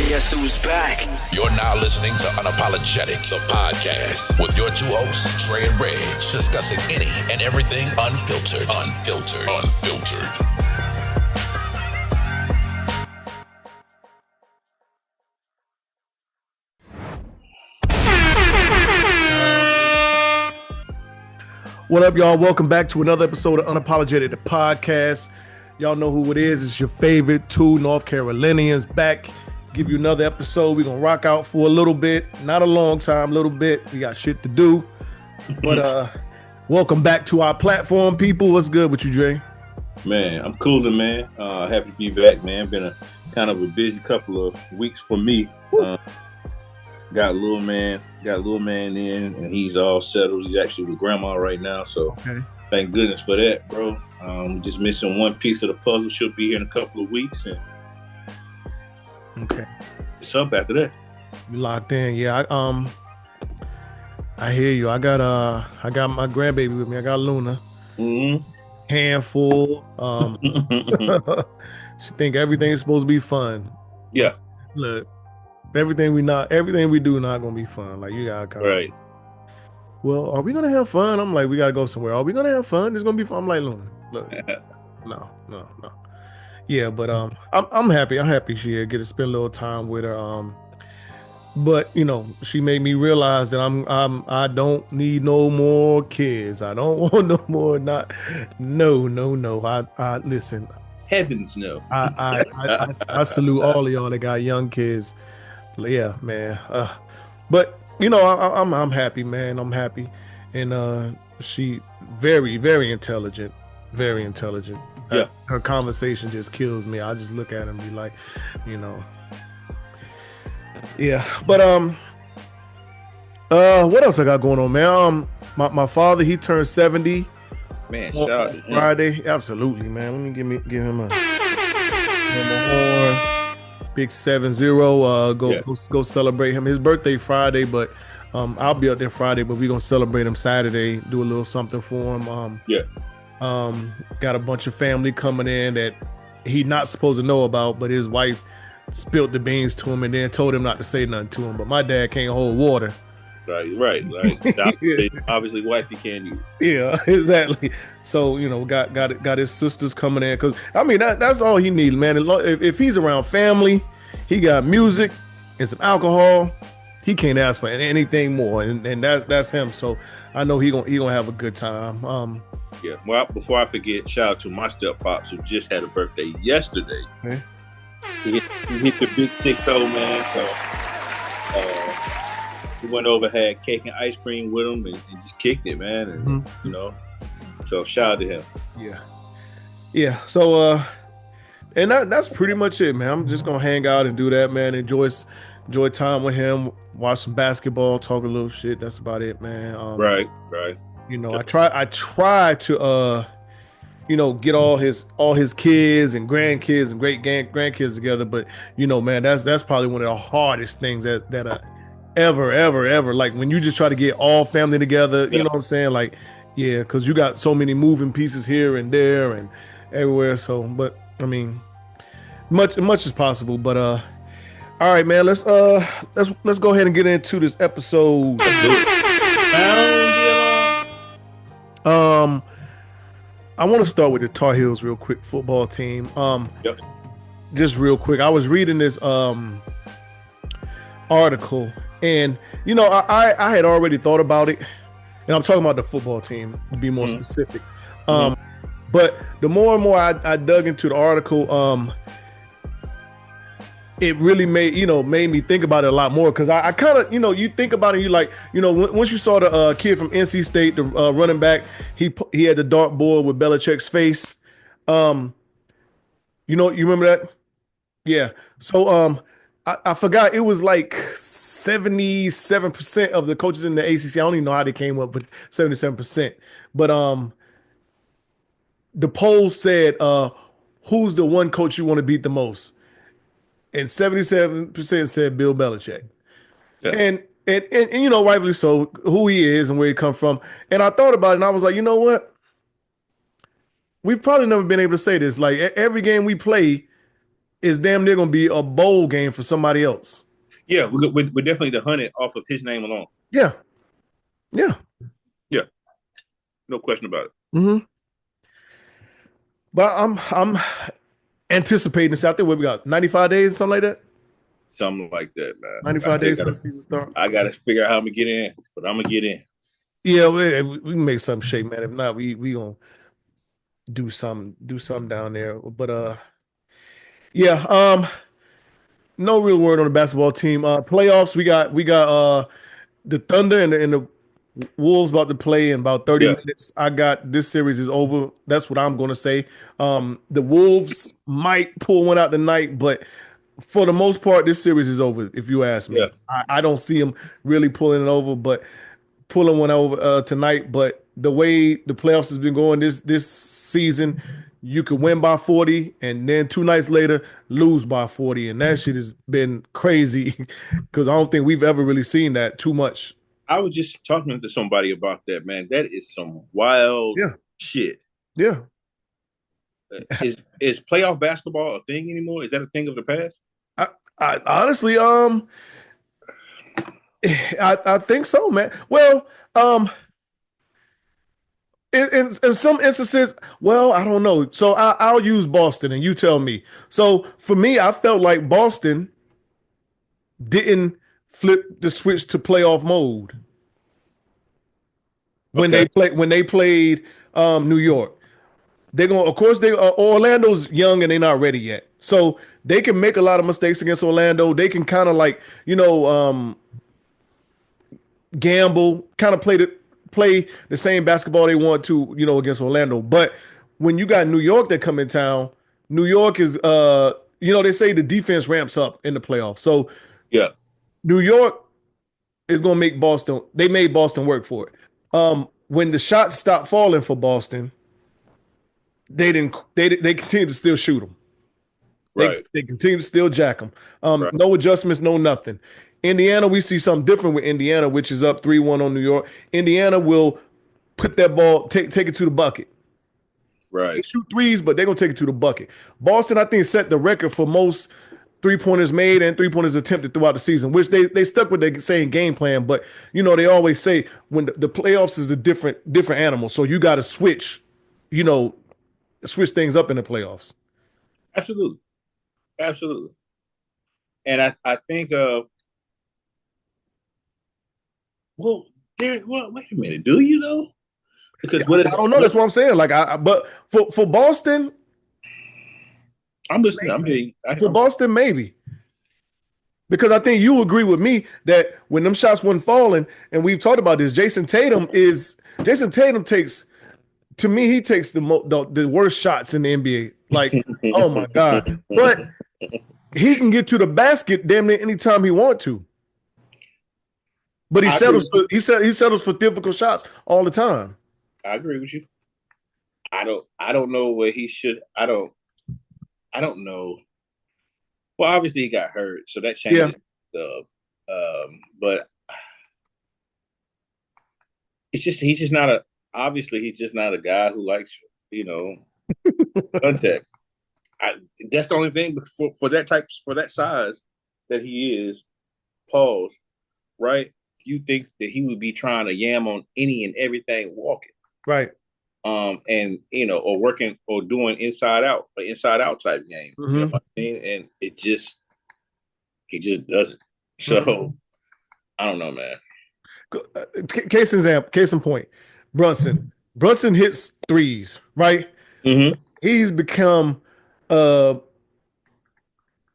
Guess who's back? You're now listening to Unapologetic, the podcast, with your two hosts, Trey and Reg, discussing any and everything unfiltered. What up, y'all? Welcome back to another episode of Unapologetic, the podcast. Y'all know who it is. It's your favorite two North Carolinians back. Give you another episode. We're going to rock out for a little bit. Not a long time, a little bit. We got shit to do. But welcome back to our platform, people. What's good with you, Dre? Man, I'm coolin', man. Happy to be back, man. Been a kind of a busy couple of weeks for me. Got little man in, and he's all settled. He's actually with grandma right now, so Thank goodness for that, bro. Just missing one piece of the puzzle. She'll be here in a couple of weeks, and it's up after that. You locked in, yeah. I hear you. I got my grandbaby with me. I got Luna. Handful. She think everything is supposed to be fun. Yeah. Look, everything we do not gonna be fun. Like, you gotta come. Right. Well, are we gonna have fun? I'm like, we gotta go somewhere. Are we gonna have fun? It's gonna be fun. I'm like, Luna, look, no. Yeah, but I'm happy. I'm happy she get to spend a little time with her. But you know, she made me realize that I don't need no more kids. I don't want no more. No. I listen. Heavens no. I salute all of y'all that got young kids. Yeah, man. But you know, I'm happy, man. I'm happy, and she very, very intelligent. Very intelligent. Yeah. Her conversation just kills me. I just look at her and be like, you know. Yeah, but what else I got going on, man? My father, he turned 70. Man, shout out to him. Friday, absolutely, man. Let me give him a horn. Big 7-0. Go celebrate him. His birthday Friday, but I'll be out there Friday, but we're gonna celebrate him Saturday. Do a little something for him. Got a bunch of family coming in that he not supposed to know about, but his wife spilled the beans to him and then told him not to say nothing to him. But my dad can't hold water. Right. Obviously, wifey can't use. Yeah, exactly. So, you know, got his sisters coming in, because I mean that's all he needs, man. If he's around family, he got music and some alcohol. He can't ask for anything more, and that's him. So I know he gonna have a good time. Yeah. Well, before I forget, shout out to my step pops who just had a birthday yesterday. Okay. He hit the big 6-0, man. So we went over, had cake and ice cream with him, and just kicked it, man. And you know, so shout out to him. Yeah. So and that's pretty much it, man. I'm just gonna hang out and do that, man. Enjoy time with him, watch some basketball, talk a little shit. That's about it, man. Right. You know, I try to you know, get all his kids and grandkids and great grandkids together, but you know, man, that's probably one of the hardest things that are ever, like when you just try to get all family together. You know what I'm saying? Like, yeah, because you got so many moving pieces here and there and everywhere. So, but I mean, much as possible. But all right, man, let's go ahead and get into this episode. I want to start with the Tar Heels real quick, football team. Just real quick, I was reading this article, and you know, I had already thought about it, and I'm talking about the football team to be more specific. But the more and more I dug into the article, it really made me think about it a lot more, because I kind of, you know, you think about it, you like, you know, once you saw the kid from NC State, the running back, he had the dartboard with Belichick's face. You remember that? Yeah. So I forgot, it was like 77% of the coaches in the ACC. I don't even know how they came up with 77%. But the poll said, who's the one coach you want to beat the most? And 77% said Bill Belichick. Yeah. And you know, rightfully so, who he is and where he come from. And I thought about it, and I was like, you know what? We've probably never been able to say this. Like, every game we play, is damn near gonna be a bowl game for somebody else. Yeah, we're definitely the hunted off of his name alone. Yeah, yeah, Yeah, no question about it. mm-hmm. But I'm anticipating this out there. What we got? 95 days, something like that. Something like that, man. 95 days till the season start. I gotta figure out how I'm gonna get in, but I'm gonna get in. Yeah, we can make something shake, man. If not, we gonna do something down there. But yeah, no real word on the basketball team. Playoffs, we got the Thunder and the Wolves about to play in about 30 minutes. I got this series is over. That's what I'm gonna say. The Wolves might pull one out tonight, but for the most part, this series is over. If you ask me, I don't see them really pulling it over, but pulling one over tonight. But the way the playoffs has been going this season, you could win by 40 and then 2 nights later lose by 40, and that shit has been crazy because I don't think we've ever really seen that too much. I was just talking to somebody about that, man. That is some wild shit. Yeah. Is playoff basketball a thing anymore? Is that a thing of the past? I honestly, I think so, man. Well, in some instances, well, I don't know. So I'll use Boston, and you tell me. So for me, I felt like Boston didn't flip the switch to playoff mode when they played New York. They're going, of course, Orlando's young and they're not ready yet. So they can make a lot of mistakes against Orlando. They can kind of like, gamble, kind of play the same basketball they want to, against Orlando. But when you got New York that come in town, New York is, they say the defense ramps up in the playoffs. So yeah, New York is going to make Boston. They made Boston work for it. When the shots stopped falling for Boston, they continue to still shoot them. They continue to still jack them. No adjustments, no nothing. Indiana, we see something different with Indiana, which is up 3-1 on New York. Indiana will put that ball, take it to the bucket. Right. They shoot threes, but they're going to take it to the bucket. Boston, I think, set the record for most three-pointers made and three-pointers attempted throughout the season, which they stuck with their same game plan. But, they always say when the playoffs is a different animal. So you got to switch things up in the playoffs. Absolutely. And I think wait a minute, do you though? Because I don't know. That's what I'm saying. But for Boston, I'm listening. For Boston, maybe. Because I think you agree with me that when them shots weren't falling, and we've talked about this, Jason Tatum takes, to me, he takes the worst shots in the NBA. Like, oh my God. But he can get to the basket damn near anytime he wants to. But he settles for difficult shots all the time. I agree with you. I don't know where he should. I don't know. Well, obviously he got hurt, so that changes stuff. But he's just not a guy who likes, contact. That's the only thing for that size that he is. Pause. Right? You think that he would be trying to yam on any and everything walking. Right. And or working or doing inside out type game. Mm-hmm. You know what I mean? And he just doesn't. So I don't know, man. Case in point, Brunson hits threes, right? Mm-hmm. He's become a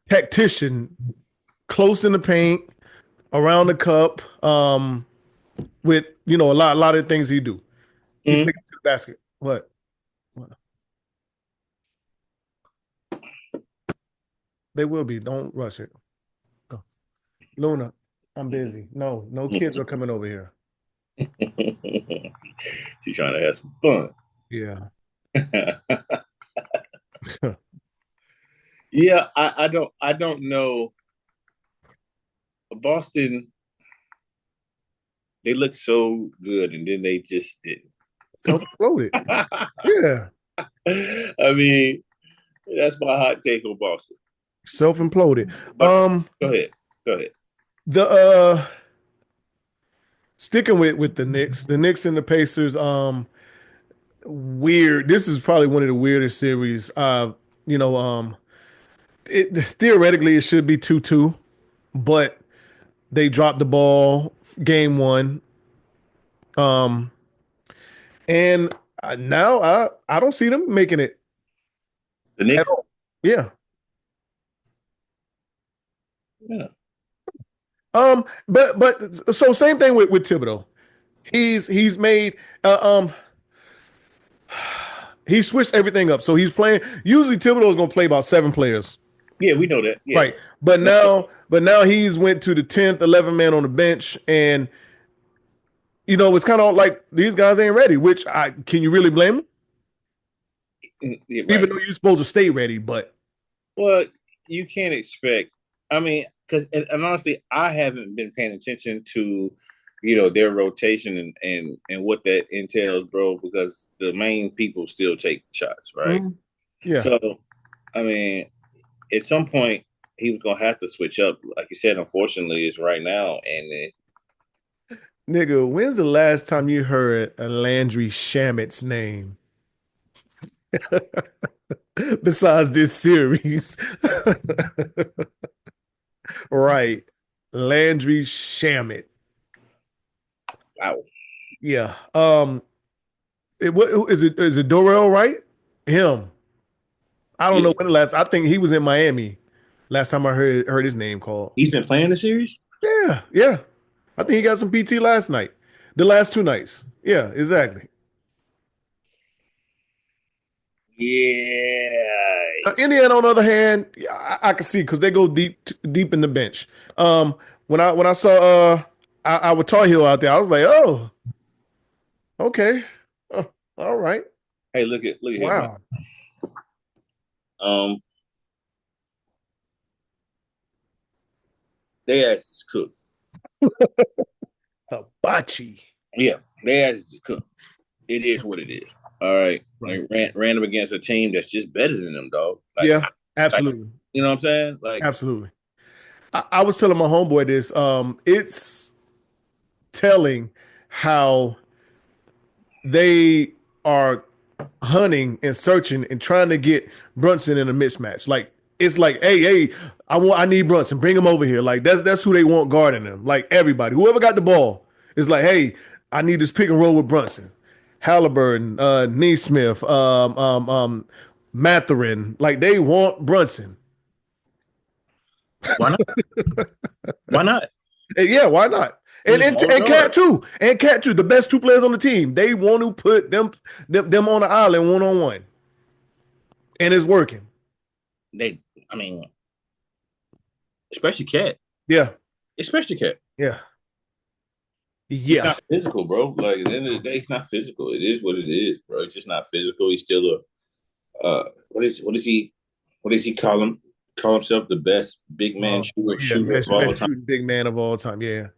tactician close in the paint, around the cup, with a lot of things he do. He takes it to the basket. What? They will be. Don't rush it. Go. Luna, I'm busy. No kids are coming over here. She's trying to have some fun. Yeah. Yeah, I don't know. Boston, they looked so good, and then they just didn't. Self-loaded. Yeah. I mean, that's my hot take on Boston. Self-imploded. But go ahead. The sticking with the Knicks and the Pacers. Weird. This is probably one of the weirdest series. You know, theoretically it should be 2-2, but they dropped the ball game one. And now I don't see them making it The at Knicks. all. Yeah. Yeah. But so same thing with Thibodeau. He's made he switched everything up. So he's playing. Usually Thibodeau is gonna play about 7 players. Yeah, we know that. Yeah. Right. But now he's went to the 10th, 11 man on the bench, and it's kind of like these guys ain't ready. Which can you really blame them? Yeah, right. Even though you're supposed to stay ready, but well, you can't expect. I mean, because and honestly, I haven't been paying attention to, their rotation and what that entails, bro. Because the main people still take shots, right? Mm-hmm. Yeah. So, I mean, at some point he was gonna have to switch up. Like you said, unfortunately, it's right now. And nigga, when's the last time you heard a Landry Shamit's name? Besides this series. Right. Landry Shamit. Wow. Yeah. Is it Dorrell, right? Him. I don't know when the last. I think he was in Miami last time I heard his name called. He's been playing the series? Yeah. I think he got some PT last night. The last 2 nights. Yeah, exactly. Yeah. Indiana, on the other hand, I can see because they go deep in the bench. When I saw our Tar Heel out there, I was like, oh, okay, all right. Hey, look at wow. They ass is cooked. Hibachi. Yeah, they ass is cooked. It is what it is. All right. They ran up against a team that's just better than them, dog. Like, yeah, absolutely. Like, you know what I'm saying? Like, absolutely. I was telling my homeboy this. It's telling how they are hunting and searching and trying to get Brunson in a mismatch. Like, it's like, hey, I need Brunson. Bring him over here. Like, that's who they want guarding them. Like, everybody, whoever got the ball is like, hey, I need this pick and roll with Brunson. Halliburton, Neesmith, Mathurin, like they want Brunson. Why not? Why not? Yeah, why not? And Cat too. And Cat too. The best 2 players on the team. They want to put them on the island 1-on-1. And it's working. Especially Cat. Yeah. Especially Cat. Yeah. Yeah. It's not physical, bro. Like at the end of the day, it's not physical. It is what it is, bro. It's just not physical. He's still what does he call him? Call himself the best big man shooter of all time. Big man of all time. Yeah.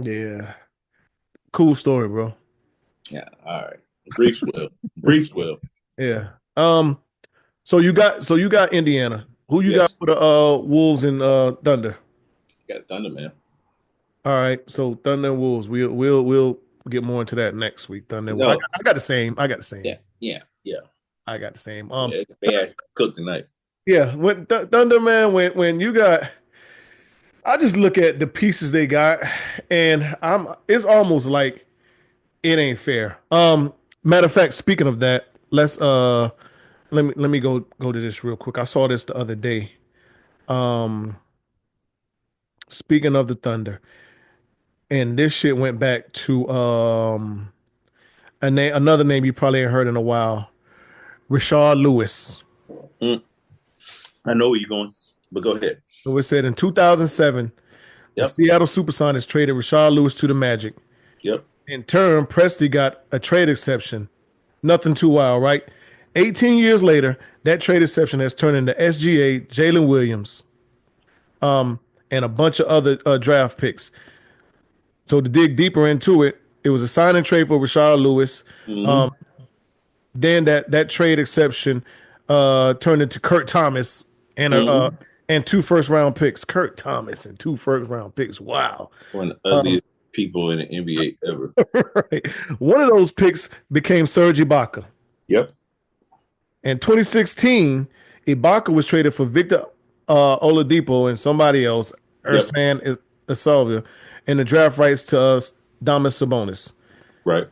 Yeah. Cool story, bro. Yeah. All right. Briefs will. Yeah. So you got Indiana. Who you got for the Wolves and Thunder? Got Thunder, man. All right, so Thunder and Wolves. We'll get more into that next week. Thunder. No. I got the same. Yeah. I got the same. They actually cooked tonight. Yeah, when Thunder, man, when you got, I just look at the pieces they got, and it's almost like it ain't fair. Matter of fact, speaking of that, let's let me go to this real quick. I saw this the other day. Speaking of the Thunder. And this shit went back to another name you probably ain't heard in a while, Rashard Lewis. I know where you're going, but go ahead. So it said in 2007, the Seattle Supersonics traded Rashard Lewis to the Magic. Yep. In turn, Presti got a trade exception. Nothing too wild, right? 18 years later, that trade exception has turned into SGA, Jalen Williams, and a bunch of other draft picks. So to dig deeper into it, it was a sign and trade for Rashard Lewis. Then that trade exception turned into Kurt Thomas and and 2 first-round picks. Kirk Thomas and 2 first-round picks. Wow. One of the ugliest people in the NBA ever. Right. One of those picks became Serge Ibaka. Yep. In 2016, Ibaka was traded for Victor Oladipo and somebody else, Yep. Ersan Ilyasova, and the draft rights to Domas Sabonis. Right.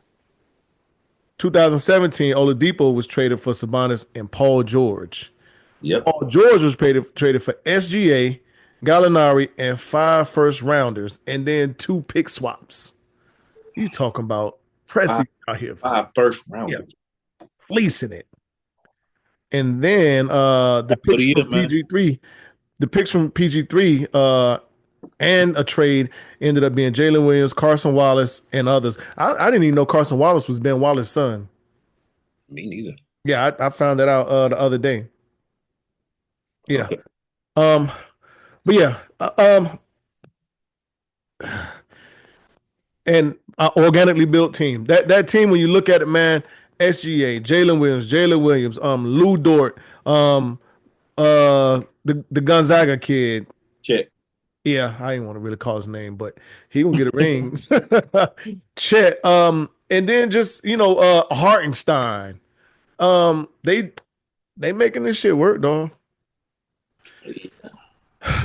2017, Oladipo was traded for Sabonis and Paul George. Yep. Paul George was traded for SGA, Gallinari, and 5 first-rounders, and then 2 pick swaps. You talking about pressing out here? 5 first-rounders. Yeah. Fleecing it. And then the picks from PG3, and a trade ended up being Jalen Williams, Carson Wallace, and others. I didn't even know Carson Wallace was Ben Wallace's son. Me neither. Yeah, I found that out the other day. Yeah. Okay. But yeah. And organically built team. That team, when you look at it, man, SGA, Jalen Williams, Lou Dort, the Gonzaga kid. Check. Yeah, I didn't want to really call his name, but he gonna get a ring. Chet. And then just Hartenstein. They making this shit work, dog.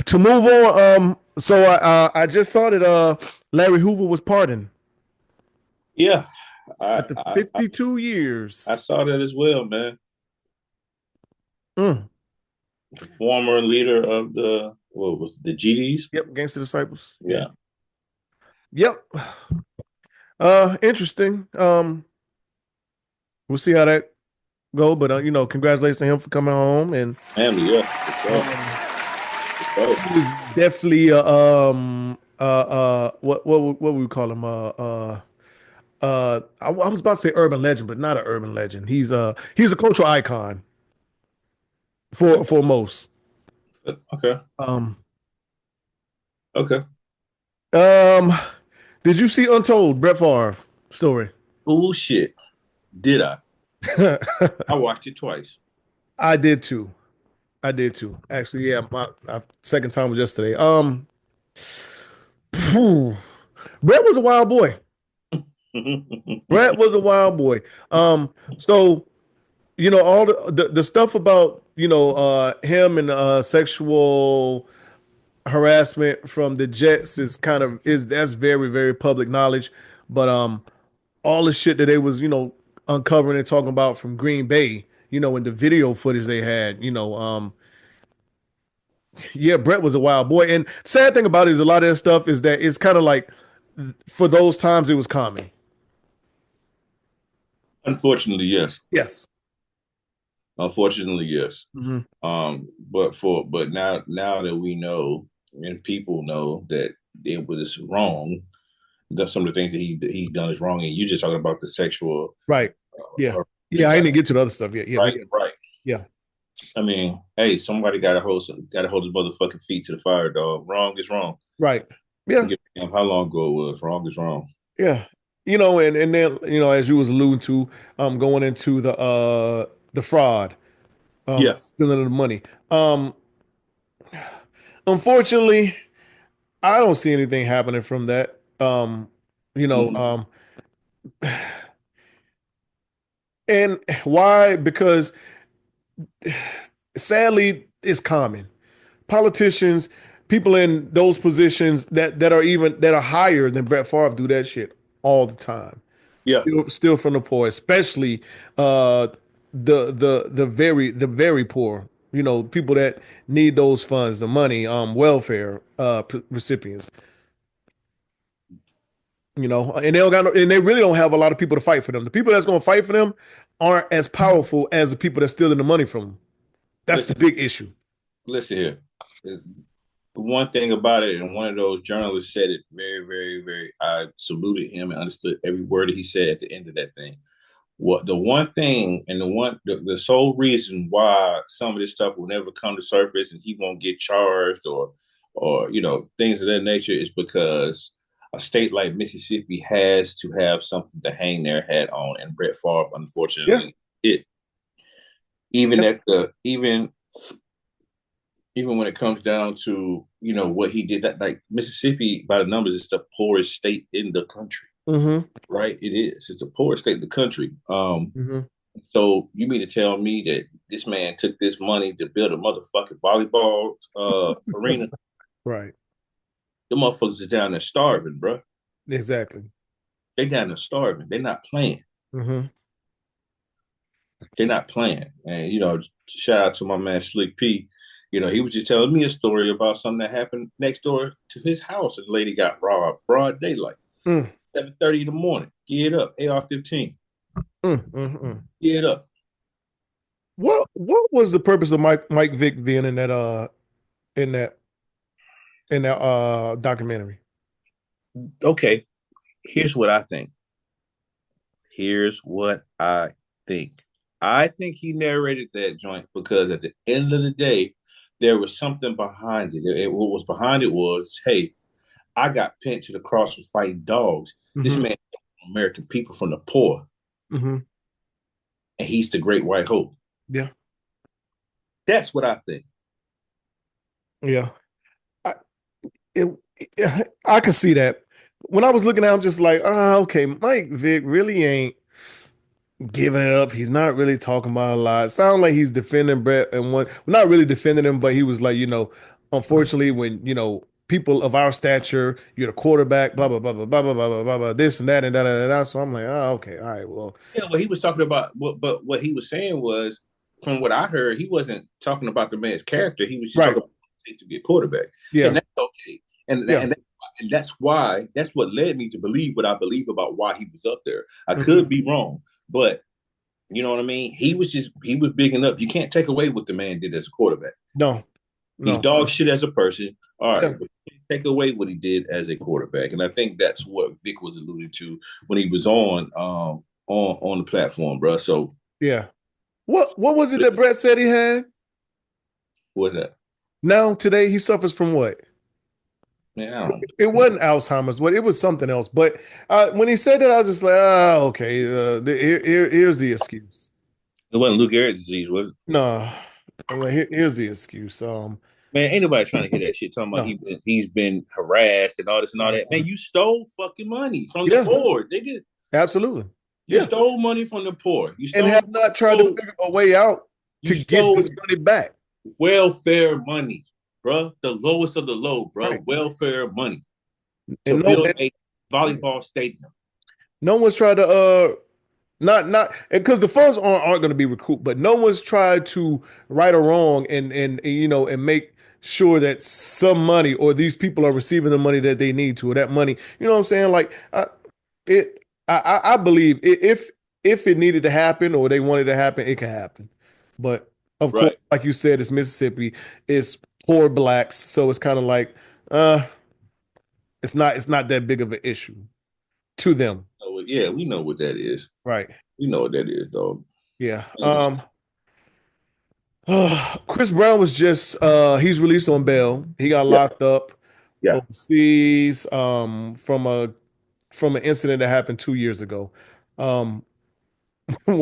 To move on, so I just saw that Larry Hoover was pardoned. Yeah. After 52 years. I saw that as well, man. The former leader of the GDs? Yep, Gangster Disciples. Yeah. Yep. Interesting. We'll see how that go, but congratulations to him for coming home and family. Yeah. He was definitely what would we call him? I was about to say urban legend, but not an urban legend. He's a cultural icon for most. Okay. Okay. Did you see Untold, Bret Farve story? Bullshit. Did I? I watched it twice. I did too. Actually, yeah, my second time was yesterday. Bret was a wild boy. Bret was a wild boy. So all the stuff about him and sexual harassment from the Jets that's very, very public knowledge. But all the shit that they was uncovering and talking about from Green Bay, in the video footage they had, yeah, Bret was a wild boy. And sad thing about it is a lot of that stuff is that it's kind of like for those times it was common. Unfortunately, yes. Yes. Unfortunately, yes. Mm-hmm. But now that we know and people know that it was wrong, that some of the things that he's done is wrong, and you're just talking about the sexual, right? Yeah. I didn't get to the other stuff yet. Yeah, right. Yeah. I mean, hey, somebody got to hold his motherfucking feet to the fire, dog. Wrong is wrong. Right. Yeah. How long ago it was? Wrong is wrong. Yeah. And then as you was alluding to, going into the fraud, stealing the money. Unfortunately, I don't see anything happening from that. And why? Because sadly, it's common. Politicians, people in those positions that are higher than Bret Farve do that shit all the time. Yeah, still from the poor, especially the very poor. People that need those funds, the money, welfare recipients. And they really don't have a lot of people to fight for them. The people that's going to fight for them aren't as powerful as the people that's stealing the money from them. That's the big issue. Listen here. One thing about it, and one of those journalists said it very, very, very, I saluted him and understood every word that he said at the end of that thing. What the one thing and the sole reason why some of this stuff will never come to surface and he won't get charged or things of that nature is because a state like Mississippi has to have something to hang their hat on, and Bret Farve, unfortunately, even even when it comes down to what he did, that like Mississippi by the numbers is the poorest state in the country, Mm-hmm. right? It is. It's the poorest state in the country. Mm-hmm. So you mean to tell me that this man took this money to build a motherfucking volleyball arena? Right. The motherfuckers is down there starving, bro. Exactly. They down there starving. They're not playing. Mm-hmm. They're not playing. And shout out to my man Slick P. He was just telling me a story about something that happened next door to his house. And the lady got robbed broad daylight, Mm. 7:30 in the morning. Get up, AR-15. Mm. Get up. What was the purpose of Mike Vick being in that documentary? Okay, here's what I think. Here's what I think. I think he narrated that joint because at the end of the day, there was something behind it. What was behind it was, hey, I got pinned to the cross for fighting dogs. This Mm-hmm. man, American people from the poor, Mm-hmm. and he's the great white hope. Yeah. That's what I think. Yeah. I it, I can see that. When I was looking at him, just like, okay, Mike Vick really ain't giving it up. He's not really talking about a lot. Sound like he's defending Brett and not really defending him, but he was like, unfortunately, when people of our stature, you're the quarterback, blah blah blah blah blah blah blah blah blah, this and that and da da da da. So I'm like, oh, okay, all right, well, Yeah, what he was talking about, but what he was saying was, from what I heard, he wasn't talking about the man's character. He was just right, talking about to be a quarterback, yeah, and that's okay. And yeah, and that's what led me to believe what I believe about why he was up there. I mm-hmm. could be wrong, but you know what I mean. He was bigging up. You can't take away what the man did as a quarterback. No, He's dog shit as a person. All right, yeah. but take away what he did as a quarterback, and I think that's what Vic was alluding to when he was on the platform, bro. So Yeah. What was it that Brett said he had? what's that? Now today he suffers from what? Man, I don't. It wasn't Alzheimer's, but it was something else. But when he said that, I was just like, okay. Here's the excuse. It wasn't Lou Gehrig's disease, was it? No, I'm like, here's the excuse. Man, ain't nobody trying to hear that shit talking about No. he's been harassed and all this and all that. Man, you stole fucking money from the poor, nigga. Absolutely. You stole money from the poor. You stole, and have not tried to figure a way out to get this money back. Welfare money, bro. The lowest of the low, bro. Right. Welfare money to build a volleyball stadium. No one's tried to not because the funds aren't going to be recouped, but no one's tried to right or wrong and make sure that some money or these people are receiving the money that they need to, or that money. You know what I'm saying? Like I believe if it needed to happen or they wanted to happen, it can happen. But of course, like you said, it's Mississippi, it's poor blacks, so it's kind of like it's not that big of an issue to them. Oh, yeah, we know what that is. Right. We know what that is, dog. Yeah. Chris Brown was just he's released on bail. He got locked up overseas from an incident that happened 2 years ago. When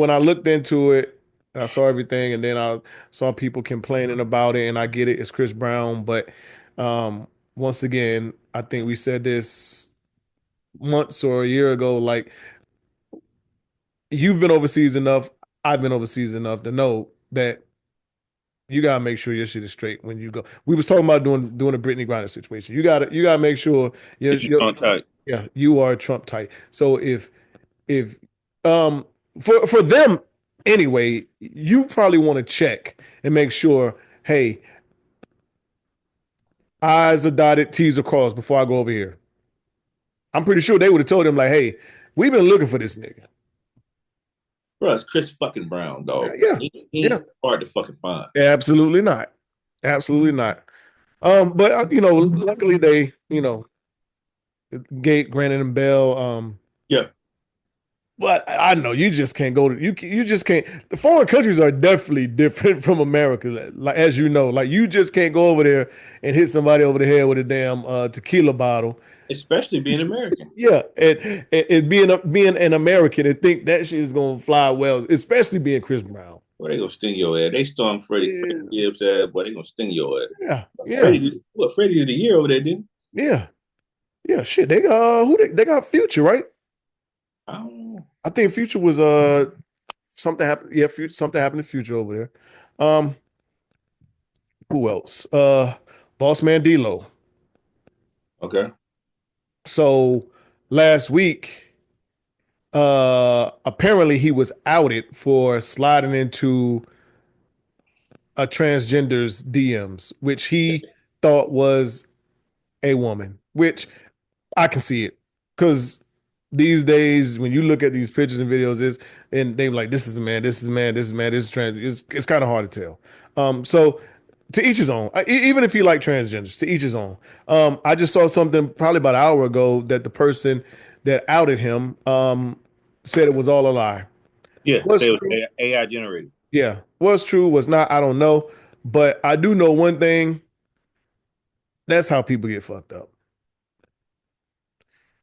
I looked into it, I saw everything, and then I saw people complaining about it, and I get it, it's Chris Brown, but once again, I think we said this months or a year ago, like, you've been overseas enough, I've been overseas enough to know that you gotta make sure your shit is straight when you go. We was talking about doing a Britney Griner situation. You gotta make sure you're Trump tight. Yeah, you are Trump tight. So if for them anyway, you probably want to check and make sure, hey, I's are dotted, T's are crossed before I go over here. I'm pretty sure they would have told him, like, hey, we've been looking for this nigga. Bro, it's Chris fucking Brown, dog. Yeah. He ain't hard to fucking find. Absolutely not. Absolutely not. But luckily they, granted him bail. Yeah. But I know you just can't go to you just can't. The foreign countries are definitely different from America, like, as you know, like, you just can't go over there and hit somebody over the head with a damn tequila bottle, especially being American. Yeah, and being an American and think that shit is gonna fly well, especially being Chris Brown. Well, they gonna sting your ass. They storm Freddie Yeah, Gibbs' ass, boy. They gonna sting your ass. yeah, yeah, Freddie did a year over there, didn't yeah, yeah. Shit, they got they got Future, right? he? I don't know. I think Future was something happened. Yeah, Future, something happened to Future over there. Um, who else? Bossman Dlow. Okay. So last week, apparently he was outed for sliding into a transgender's DMs, which he thought was a woman, which I can see it because these days when you look at these pictures and videos, is and they like this is a man, this is a man, this is a man, this is trans. It's kind of hard to tell. So to each his own. Even if you like transgenders, to each his own. I just saw something probably about an hour ago that the person that outed him said it was all a lie. Yeah, Was say it was true. AI generated. Yeah, was true. Was not. I don't know. But I do know one thing. That's how people get fucked up.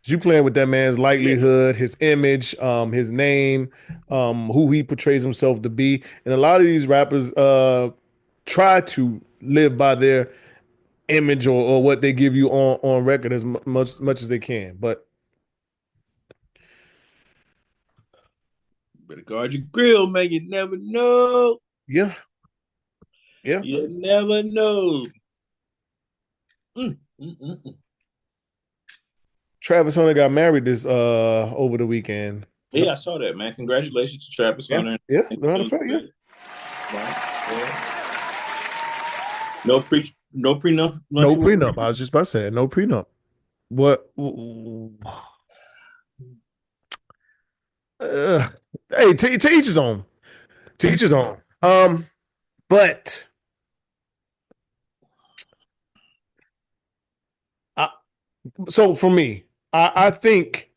You playing with that man's Yeah. likelihood, his image, his name, who he portrays himself to be, and a lot of these rappers try to live by their image or what they give you on record as much as they can. But Better guard your grill, man. You never know. yeah, yeah. You never know. Mm, mm, mm, mm. Travis Hunter got married this over the weekend. No, Yeah, I saw that, man. Congratulations to Travis yeah, Hunter. yeah. Matter of fact, yeah. Yeah. No prenup No luncheon. prenup. I was just about to say no prenup. What? Uh, hey, to each his own. To each his own. But I, so for me, I think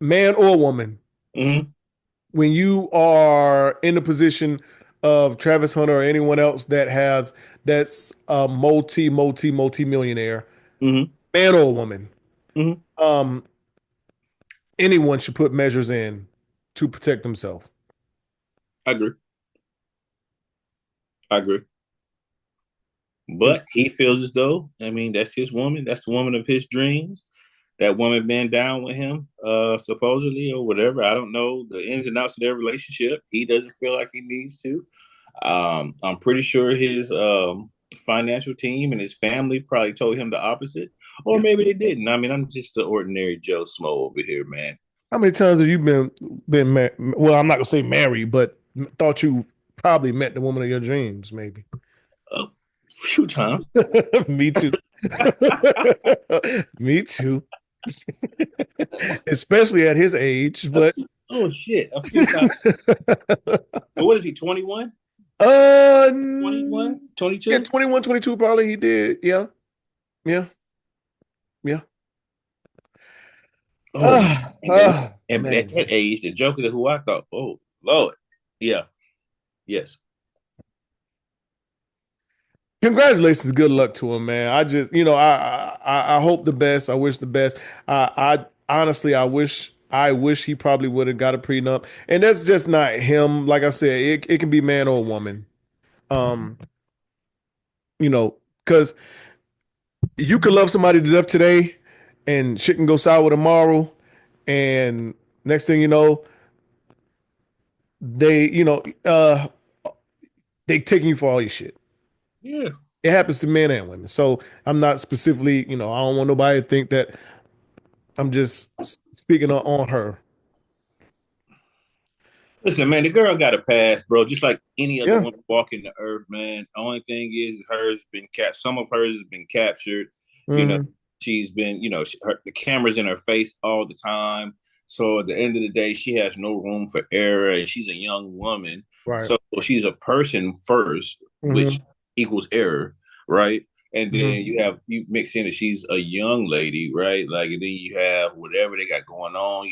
man or woman, Mm-hmm. when you are in the position of Travis Hunter or anyone else that's a multi millionaire, Mm-hmm. man or woman, Mm-hmm. um, anyone should put measures in to protect themselves. I agree. I agree. You know, But he feels as though, I mean, that's his woman. That's the woman of his dreams. That woman been down with him, supposedly or whatever. I don't know the ins and outs of their relationship. He doesn't feel like he needs to. I'm pretty sure his financial team and his family probably told him the opposite, or yeah. maybe they didn't. I mean, I'm just an ordinary Joe Smo over here, man. How many times have you been married? Well, I'm not gonna say married, but thought you probably met the woman of your dreams, maybe. A few times. Me too. Me too. Especially at his age, but Oh shit, a few times. What is he? 21? uh 21? yeah, 22? 21, 22 probably he did. Yeah. Yeah. Yeah. Oh, and at Man. that age, the Joker who I thought, oh Lord, yeah, yes. Congratulations, good luck to him, man. I just, I hope the best. I wish the best. I honestly, I wish he probably would have got a prenup, and that's just not him. Like I said, it can be man or woman. Um, because you could love somebody to death today, and shit can go sour tomorrow, and next thing you know, they, they taking you for all your shit. Yeah. It happens to men and women. So I'm not specifically, I don't want nobody to think that I'm just speaking on her. Listen, man, the girl got a pass, bro. Just like any other Yeah. woman walking the earth, man. The only thing is hers been cap. Some of hers has been captured. You know, Hmm. she's been, the camera's in her face all the time. So at the end of the day, she has no room for error, and she's a young woman. Right. So she's a person first, which Hmm. equals error, right? And then Hmm. you mix in that she's a young lady, right? Like, and then you have whatever they got going on,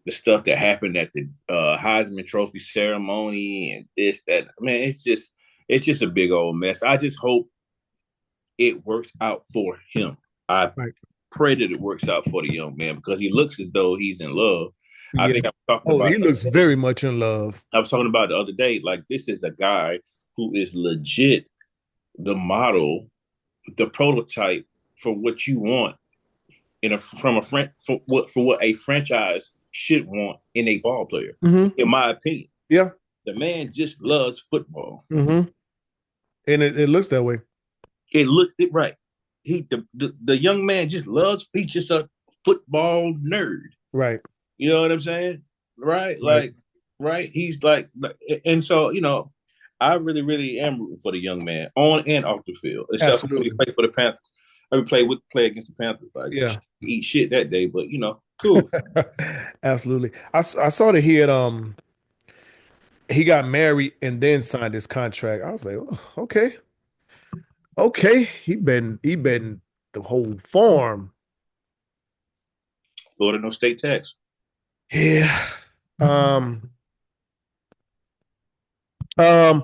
the stuff that happened at the Heisman Trophy ceremony and this, that. Man, it's just a big old mess. I just hope it works out for him. I Right. pray that it works out for the young man because he looks as though he's in love. I Yeah. think I was talking Oh, about he looks very much in love. I was talking about the other day. Like, this is a guy who is legit the model, the prototype for what you want in a from a friend for what a franchise should want in a ball player. Mm-hmm. In my opinion, Yeah. the man just loves football. Mm-hmm. And it looks that way. It looked it right. The young man just loves. He's just a football nerd. Right. You know what I'm saying? Right? Right. Like, right? He's like, and so I really, really am rooting for the young man on and off the field. Except for when he Absolutely. played for the Panthers. I would play against the Panthers. Like, Yeah. eat shit that day, but cool. Absolutely. I saw that he got married and then signed his contract. I was like, oh, okay. Okay. He been the whole farm. Florida no state tax. Yeah. Um um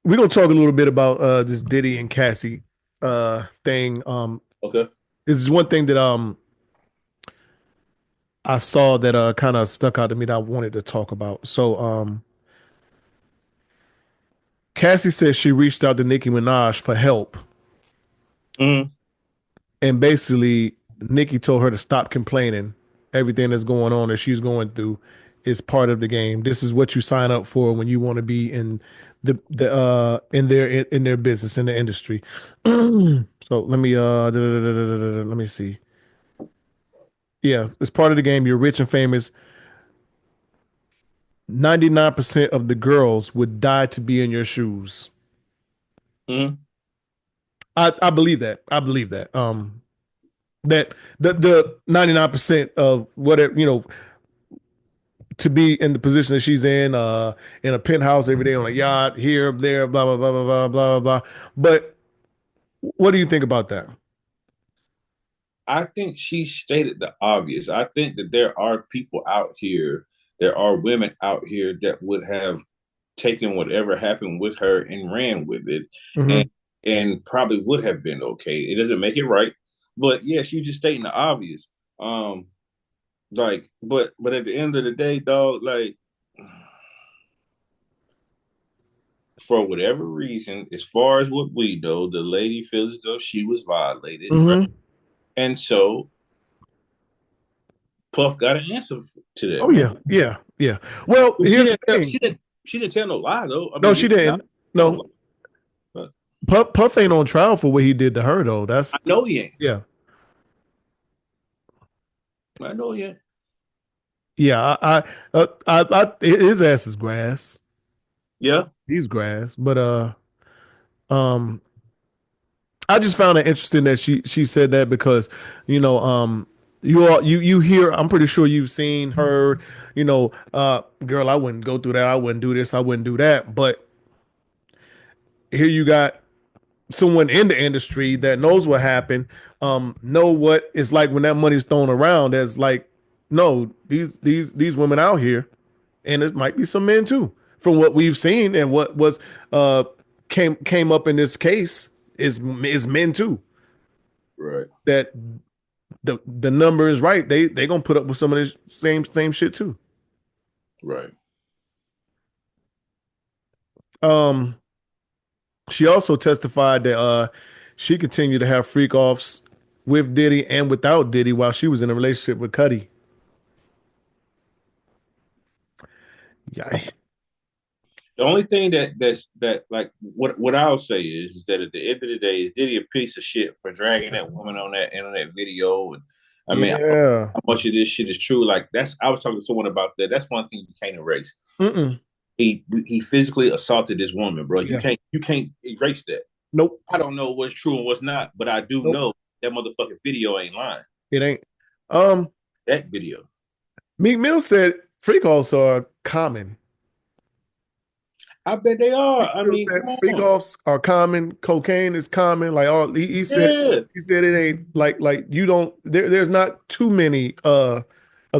we're gonna talk a little bit about this Diddy and Cassie thing. Okay. This is one thing that I saw that kind of stuck out to me that I wanted to talk about. So Cassie said she reached out to Nicki Minaj for help. Mm-hmm. And basically, Nicki told her to stop complaining. Everything that's going on that she's going through is part of the game. This is what you sign up for when you want to be in in their business, in the industry. So let me see. Yeah, it's part of the game. You're rich and famous. 99% of the girls would die to be in your shoes. Mm-hmm. I believe that. I believe that. That the 99% of whatever, to be in the position that she's in a penthouse every day on a yacht, here, there, blah, blah, blah, blah, blah, blah, blah. But what do you think about that? I think she stated the obvious. I think that there are people out here, there are women out here that would have taken whatever happened with her and ran with it, Mm-hmm. and probably would have been okay. It doesn't make it right, but yeah, she's just stating the obvious. But at the end of the day, dog, like, for whatever reason, as far as what we know, the lady feels as though she was violated, right? Mm-hmm. And so Puff got an answer to that, Oh man. yeah, yeah, yeah. Well, But here's the thing. she didn't tell no lie though. I No, mean, she not didn't. no No, lie. But Puff ain't on trial for what he did to her though. I That's know he ain't. yeah, I know he ain't. yeah. His ass is grass. Yeah. He's grass, but um, I just found it interesting that she said that because you hear, I'm pretty sure you've seen her, girl, I wouldn't go through that, I wouldn't do this, I wouldn't do that, but here you got someone in the industry that knows what happened, know what it's like when that money's thrown around, as like, no, these women out here, and it might be some men too, from what we've seen and what was uh came up in this case, is men too, Right. that the number is right. They gonna put up with some of this same shit too. Right. Um, she also testified that she continued to have freak offs with Diddy and without Diddy while she was in a relationship with Cuddy. Yeah. The only thing that like what I'll say is that at the end of the day, is Diddy a piece of shit for dragging that woman on that internet video. And I mean, Yeah. how much of this shit is true? Like, I was talking to someone about that. That's one thing you can't erase. Mm-mm. He physically assaulted this woman, bro. Yeah. You can't erase that. Nope. I don't know what's true and what's not, but I do Nope. know that motherfucking video ain't lying. It ain't. Um, That video. Meek Mill said freak offs are common. I bet they are. Meek I Mill mean, said come freak on. offs are common. Cocaine is common. Like all he said. Yeah. He said it ain't like you don't. There's not too many of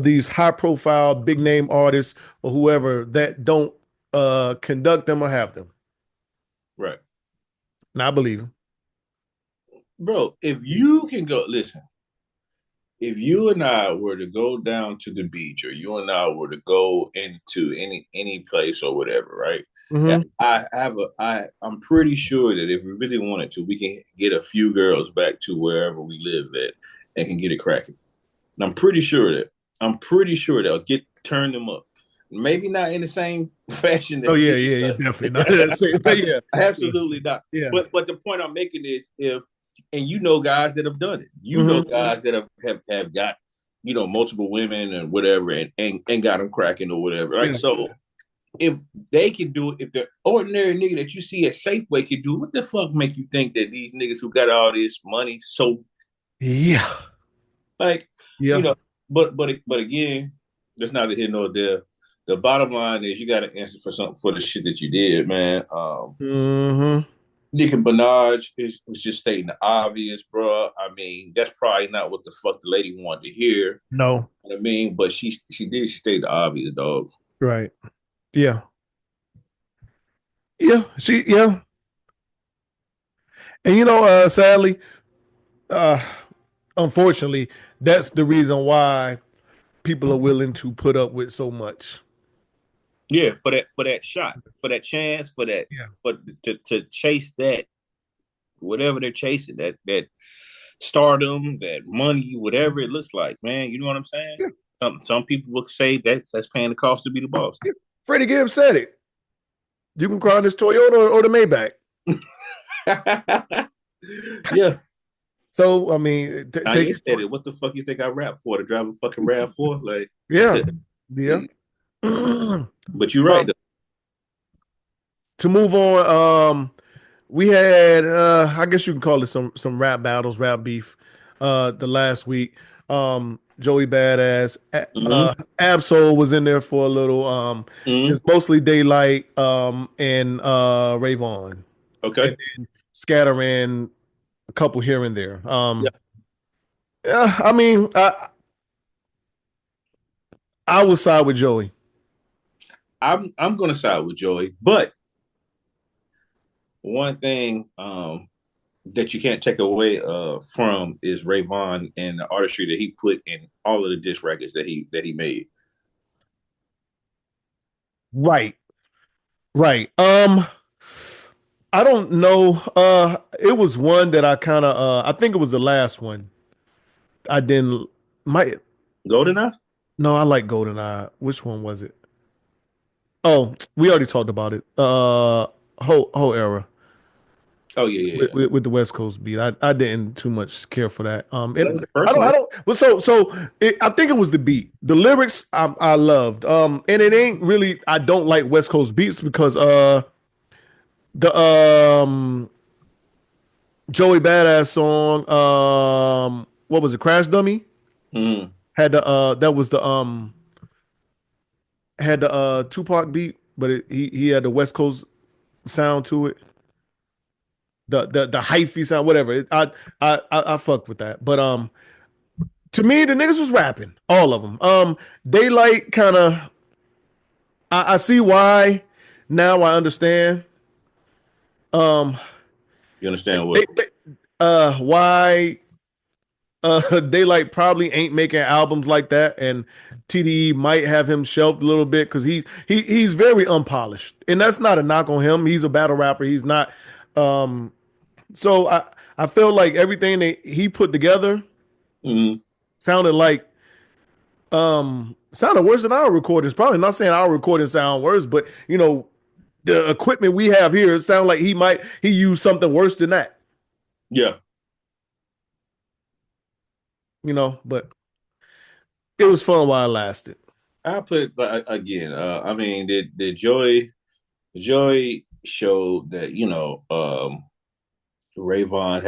these high profile big name artists or whoever that don't conduct them or have them. Right. And I believe him. Bro, if you can go, listen, if you and I were to go down to the beach, or you and I were to go into any place or whatever, right? Mm-hmm. I'm pretty sure that if we really wanted to, we can get a few girls back to wherever we live at and can get it cracking. And I'm pretty sure they'll turn them up. Maybe not in the same fashion Oh that yeah, Diddy yeah, does. definitely not that same. Yeah, Absolutely not. yeah. But the point I'm making is, if and you know guys that have done it. You know Mm-hmm. guys that have got, multiple women and whatever, and got them cracking or whatever. Right. Yeah. So if they can do it, if the ordinary nigga that you see at Safeway can do it, what the fuck make you think that these niggas who got all this money, so Yeah. like, you Yeah. know, but again, that's neither here nor there. The bottom line is, you got to answer for something for the shit that you did, man. Mm-hmm. Nicki Minaj was just stating the obvious, bro. I mean, that's probably not what the fuck the lady wanted to hear. No. You know what I mean, but she stated the obvious, dog. Right. Yeah. Yeah. Yeah. And sadly, uh, unfortunately, that's the reason why people are willing to put up with so much. Yeah, for that shot, for that chance, for that, Yeah. for to chase that, whatever they're chasing, that stardom, that money, whatever it looks like, man. You know what I'm saying? Yeah. Some people will say that's paying the cost to be the boss. Yeah. Freddie Gibbs said it. You can cry on this Toyota or the Maybach. Yeah. So I mean, take Kanye said it. What the fuck you think I rap for? To drive a fucking Rav for? Like, yeah, yeah. But you're right. To move on, we had I guess you can call it some rap battles, rap beef the last week. Joey Badass, Absol was in there for a little. It's mostly Daylight and Rayvon. Okay. And then scattering a couple here and there. Yeah. Yeah, I mean, I would side with Joey. I'm gonna side with Joey, but one thing that you can't take away from is Rayvon and the artistry that he put in all of the diss records that he made. Right. Right. I don't know. It was one that I kind of I think it was the last one. I didn't might GoldenEye? No, I like GoldenEye. Which one was it? Oh, we already talked about it. Whole era. Oh yeah. With the West Coast beat. I didn't too much care for that. And the first I one. don't well I think it was the beat. The lyrics I loved. And it ain't really, I don't like West Coast beats because the Joey Badass song, what was it, Crash Dummy? Had the that was the had the Tupac beat, but he had the West Coast sound to it. The hyphy sound, whatever. I fucked with that. But to me, the niggas was rapping, all of them. Daylight kind of, I see why now. I understand. You understand what? Why Daylight probably ain't making albums like that, and TDE might have him shelved a little bit because he's very unpolished, and that's not a knock on him. He's a battle rapper. He's not. So I felt like everything that he put together sounded like sounded worse than our recordings. Probably not saying our recordings sound worse, but the equipment we have here, it sounds like he used something worse than that. Yeah. But it was fun while it lasted. I put again. I mean, did Joey showed that Rayvon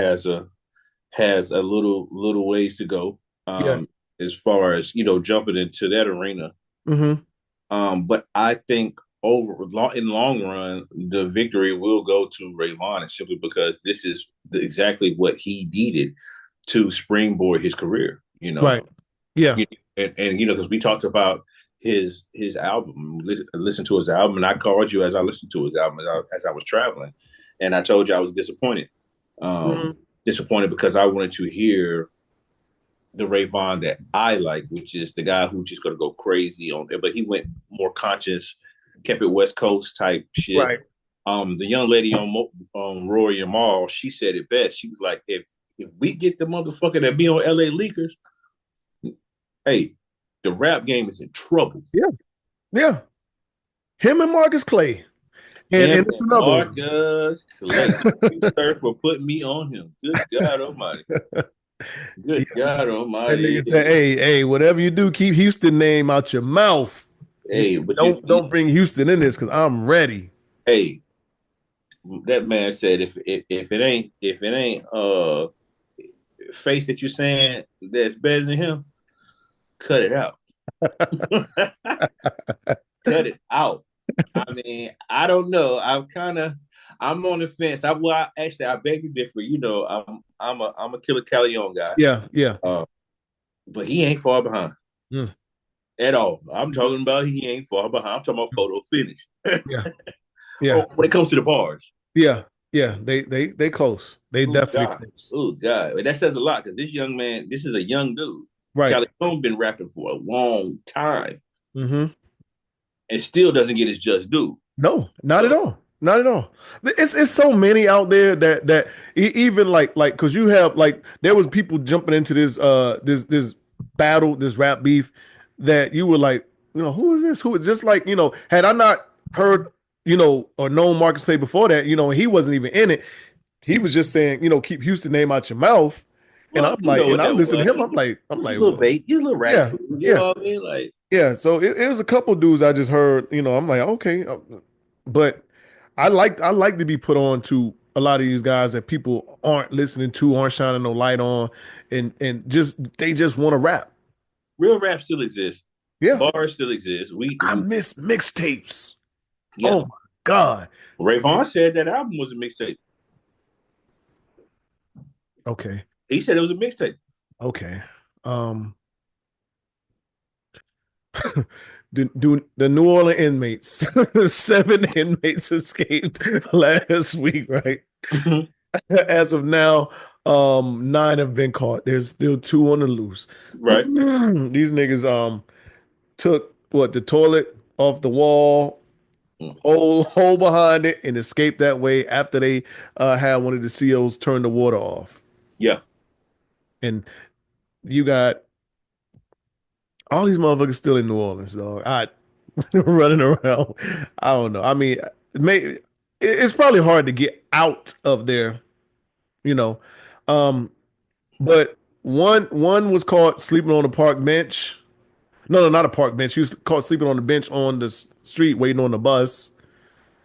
has a little ways to go as far as jumping into that arena. But I think in long run, the victory will go to Rayvon, simply because this is exactly what he needed to springboard his career. Right. Yeah. And because we talked about his album, listen to his album, and I called you as I listened to his album as I was traveling, and I told you I was disappointed. Disappointed because I wanted to hear the Ray Vaughn that I like, which is the guy who's just gonna go crazy on it. But he went more conscious, kept it West Coast type shit. Right. The young lady on Rory and Mal, she said it best. She was like, if we get the motherfucker that be on LA Leakers, hey, the rap game is in trouble. Yeah. Yeah. Him and Marcus Clay. And it's another Marcus Clay. Sir, for putting me on him. Good God Almighty. Good God That Almighty. nigga said, hey, whatever you do, keep Houston name out your mouth. Hey, but don't bring Houston in this because I'm ready. Hey, that man said if it ain't face that you're saying that's better than him, cut it out. Cut it out. I mean, I don't know. I'm on the fence. I beg to differ. You know, I'm a Killer Callejon guy. Yeah, yeah. But he ain't far behind at all. I'm talking about he ain't far behind. I'm talking about photo finish. Yeah, yeah. When it comes to the bars. Yeah, yeah. They close. They definitely close. Oh God, that says a lot because this young man, this is a young dude. Right. Callejon been rapping for a long time. Mm-hmm. And still doesn't get his just due. No, not at all. Not at all. It's so many out there that even like because you have like there was people jumping into this battle, this rap beef that you were like, who is this? Who is just like, had I not heard, or known Marcus Clay before that, and he wasn't even in it. He was just saying, keep Houston name out your mouth. Well, and I'm like, and I'm listening to him. I'm like, a little bait, you a little rap. You know what I mean? Like, yeah. So it was a couple dudes I just heard. I'm like, okay, but I like to be put on to a lot of these guys that people aren't listening to, aren't shining no light on, and they just want to rap. Real rap still exists. Yeah, bars still exist. I miss mixtapes. Yeah. Oh my God. Ray Vaughn said that album was a mixtape. Okay. He said it was a mixtape. Okay. The New Orleans inmates, 7 inmates escaped last week, right? As of now, 9 have been caught. There's still 2 on the loose. Right. These niggas took the toilet off the wall, hole behind it, and escaped that way after they had one of the COs turn the water off. Yeah. And you got all these motherfuckers still in New Orleans, dog. Running around. I don't know. I mean, it's probably hard to get out of there, But one was caught sleeping on a park bench. No, not a park bench. He was caught sleeping on the bench on the street waiting on the bus.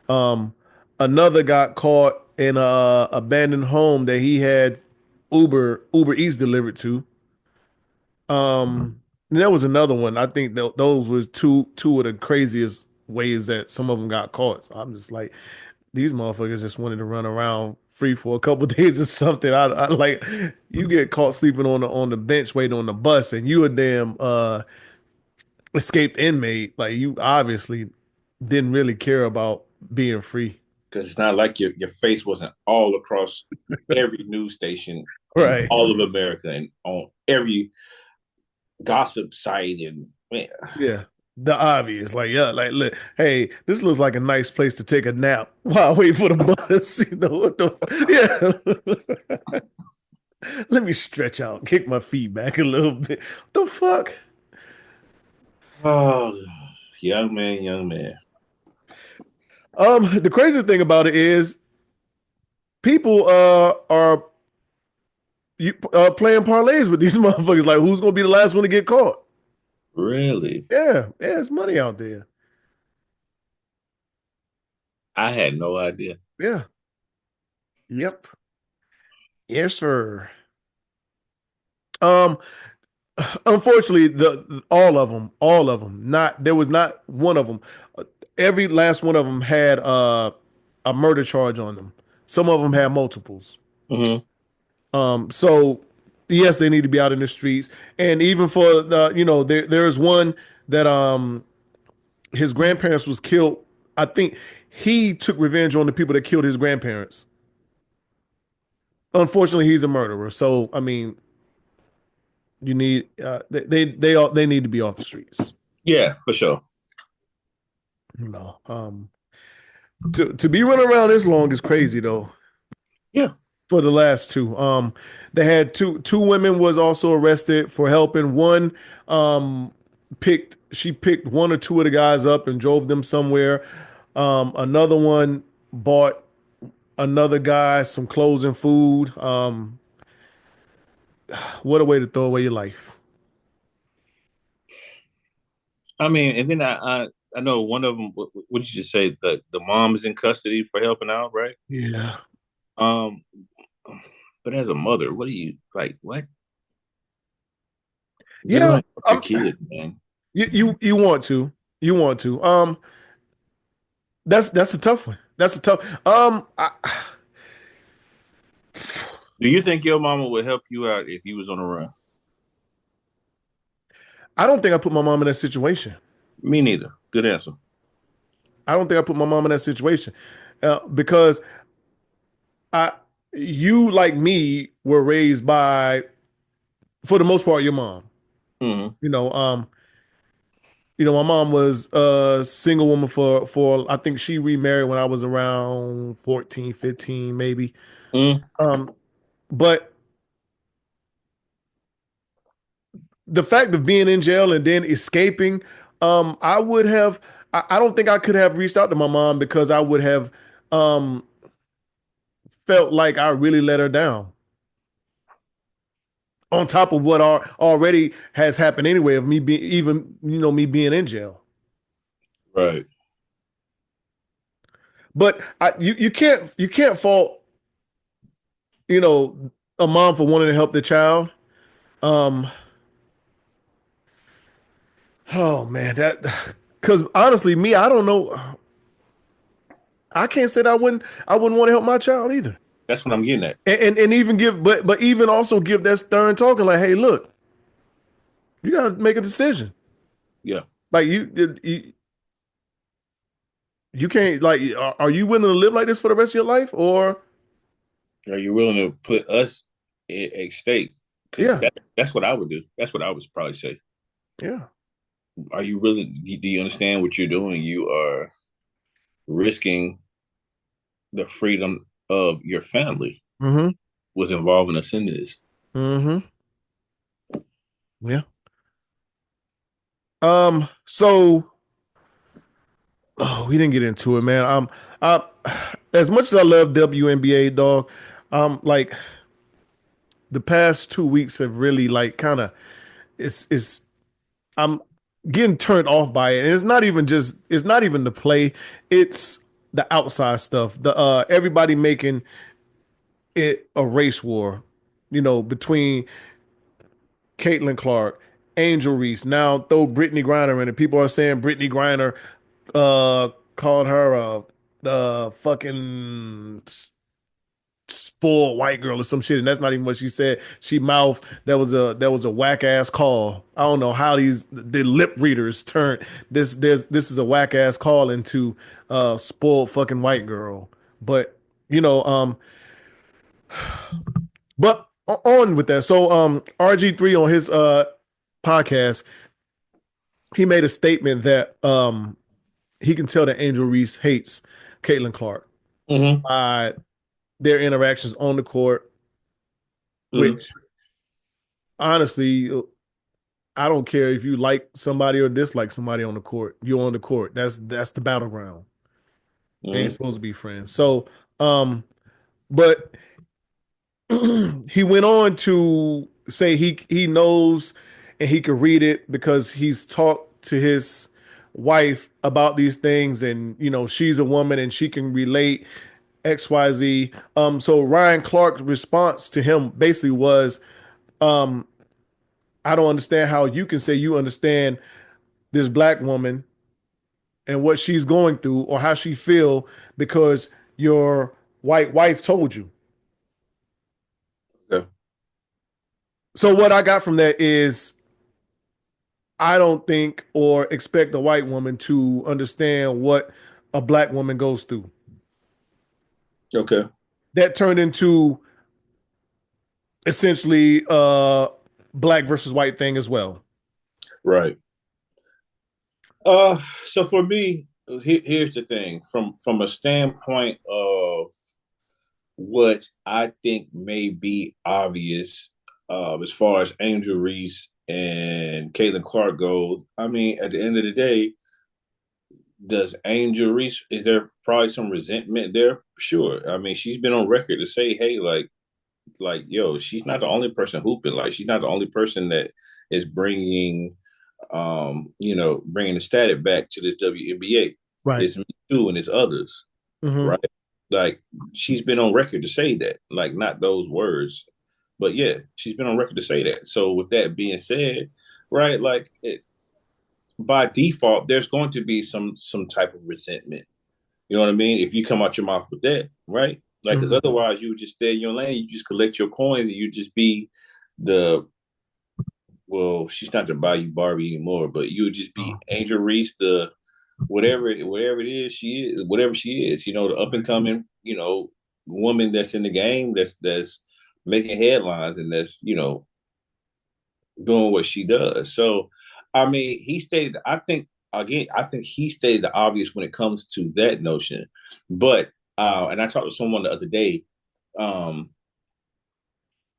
Another got caught in a abandoned home that he had Uber Eats delivered to. And there was another one. I think those was two of the craziest ways that some of them got caught. So I'm just like, these motherfuckers just wanted to run around free for a couple of days or something. I like, you get caught sleeping on the bench waiting on the bus, and you a damn escaped inmate. Like, you obviously didn't really care about being free. Because it's not like your face wasn't all across every news station, right? All of America and on every gossip site and man. Yeah, the obvious. Like, look, hey, this looks like a nice place to take a nap while I wait for the bus. What the? Yeah. Let me stretch out, kick my feet back a little bit. What the fuck? Oh, young man. The craziest thing about it is people are playing parlays with these motherfuckers. Like, who's gonna be the last one to get caught? Really? Yeah, it's money out there. I had no idea. Yeah. Yep. Yes, sir. Unfortunately, all of them. There was not one of them. Every last one of them had a murder charge on them. Some of them had multiples. Mm-hmm. So yes, they need to be out in the streets. And even for there's one that his grandparents was killed. I think he took revenge on the people that killed his grandparents. Unfortunately, he's a murderer. So I mean, You need they need to be off the streets. Yeah, for sure. You know, to be running around this long is crazy though. Yeah. For the last two, they had two women was also arrested for helping. One picked one or two of the guys up and drove them somewhere. Another one bought another guy some clothes and food. What a way to throw away your life. I mean, and then I know one of them. What did you just say? The mom is in custody for helping out, right? Yeah. Um, but as a mother, what do you like? What you're Yeah. gonna help your kid, man? You want to. You want to. That's a tough one. That's a tough. Do you think your mama would help you out if you was on the run? I don't think I put my mom in that situation. Me neither. Good answer. I don't think I put my mom in that situation because I, you like me were raised by, for the most part, your mom. Mm-hmm. My mom was a single woman for I think she remarried when I was around 14, 15, maybe. Mm-hmm. But the fact of being in jail and then escaping, I would have. I don't think I could have reached out to my mom because I would have um, felt like I really let her down. On top of what already has happened anyway, of me being even me being in jail. Right. But you can't fault a mom for wanting to help the child. Um, oh man, that because honestly, me, I don't know. I can't say that I wouldn't want to help my child either. That's what I'm getting at. And even give but even also give that stern talking like, hey, look, you guys make a decision. Yeah. Like you can't like are you willing to live like this for the rest of your life or Are you willing to put us at stake? Because yeah, that's what I would do. That's what I would probably say. yeah. Are you really? Do you understand what you're doing? You are risking the freedom of your family Mm-hmm. with involving us in this. Mm-hmm. Yeah. So we didn't get into it, man. I as much as I love WNBA, dog, like the past 2 weeks have really like kind of it's I'm getting turned off by it. And it's not even the play, it's the outside stuff. The everybody making it a race war, between Caitlin Clark, Angel Reese. Now throw Brittany Griner in it. People are saying Brittany Griner called her a fucking spoiled white girl or some shit, and that's not even what she said. She mouthed that was a whack ass call. I don't know how the lip readers turn this is a whack ass call into spoiled fucking white girl. But you know, but on with that. So RG3 on his podcast, he made a statement that he can tell that Angel Reese hates Caitlin Clark Mm-hmm. by their interactions on the court, Mm-hmm. which honestly, I don't care if you like somebody or dislike somebody on the court. You're on the court. That's the battleground. They ain't Mm-hmm. supposed to be friends. So, but he went on to say he knows and he could read it because he's talked to his wife about these things, and she's a woman and she can relate XYZ. So Ryan Clark's response to him basically was, I don't understand how you can say you understand this black woman and what she's going through or how she feel because your white wife told you. Okay. So what I got from that is I don't think or expect a white woman to understand what a black woman goes through. Okay. That turned into essentially black versus white thing as well. Right. So for me, here's the thing: from a standpoint of what I think may be obvious, as far as Angel Reese and Caitlin Clark go. I mean, at the end of the day, does Angel Reese, is there probably some resentment there? Sure. I mean, she's been on record to say, hey, yo, she's not the only person hooping. Like, she's not the only person that is bringing, bringing the static back to this WNBA. Right. It's me too, and it's others, Mm-hmm. right? Like, she's been on record to say that, like, not those words, but yeah, she's been on record to say that. So with that being said, right, like, by default, there's going to be some type of resentment. You know what I mean? If you come out your mouth with that, right? Like, because Mm-hmm. otherwise you would just stay in your lane. You just collect your coins, and you just be the, well, she's not the Bayou Barbie anymore, but you would just be Angel Reese, the whatever it is she is, whatever she is. You know, the up and coming, woman that's in the game, that's making headlines, and that's doing what she does. So, I mean, he stated. I think he stated the obvious when it comes to that notion. But and I talked to someone the other day, um,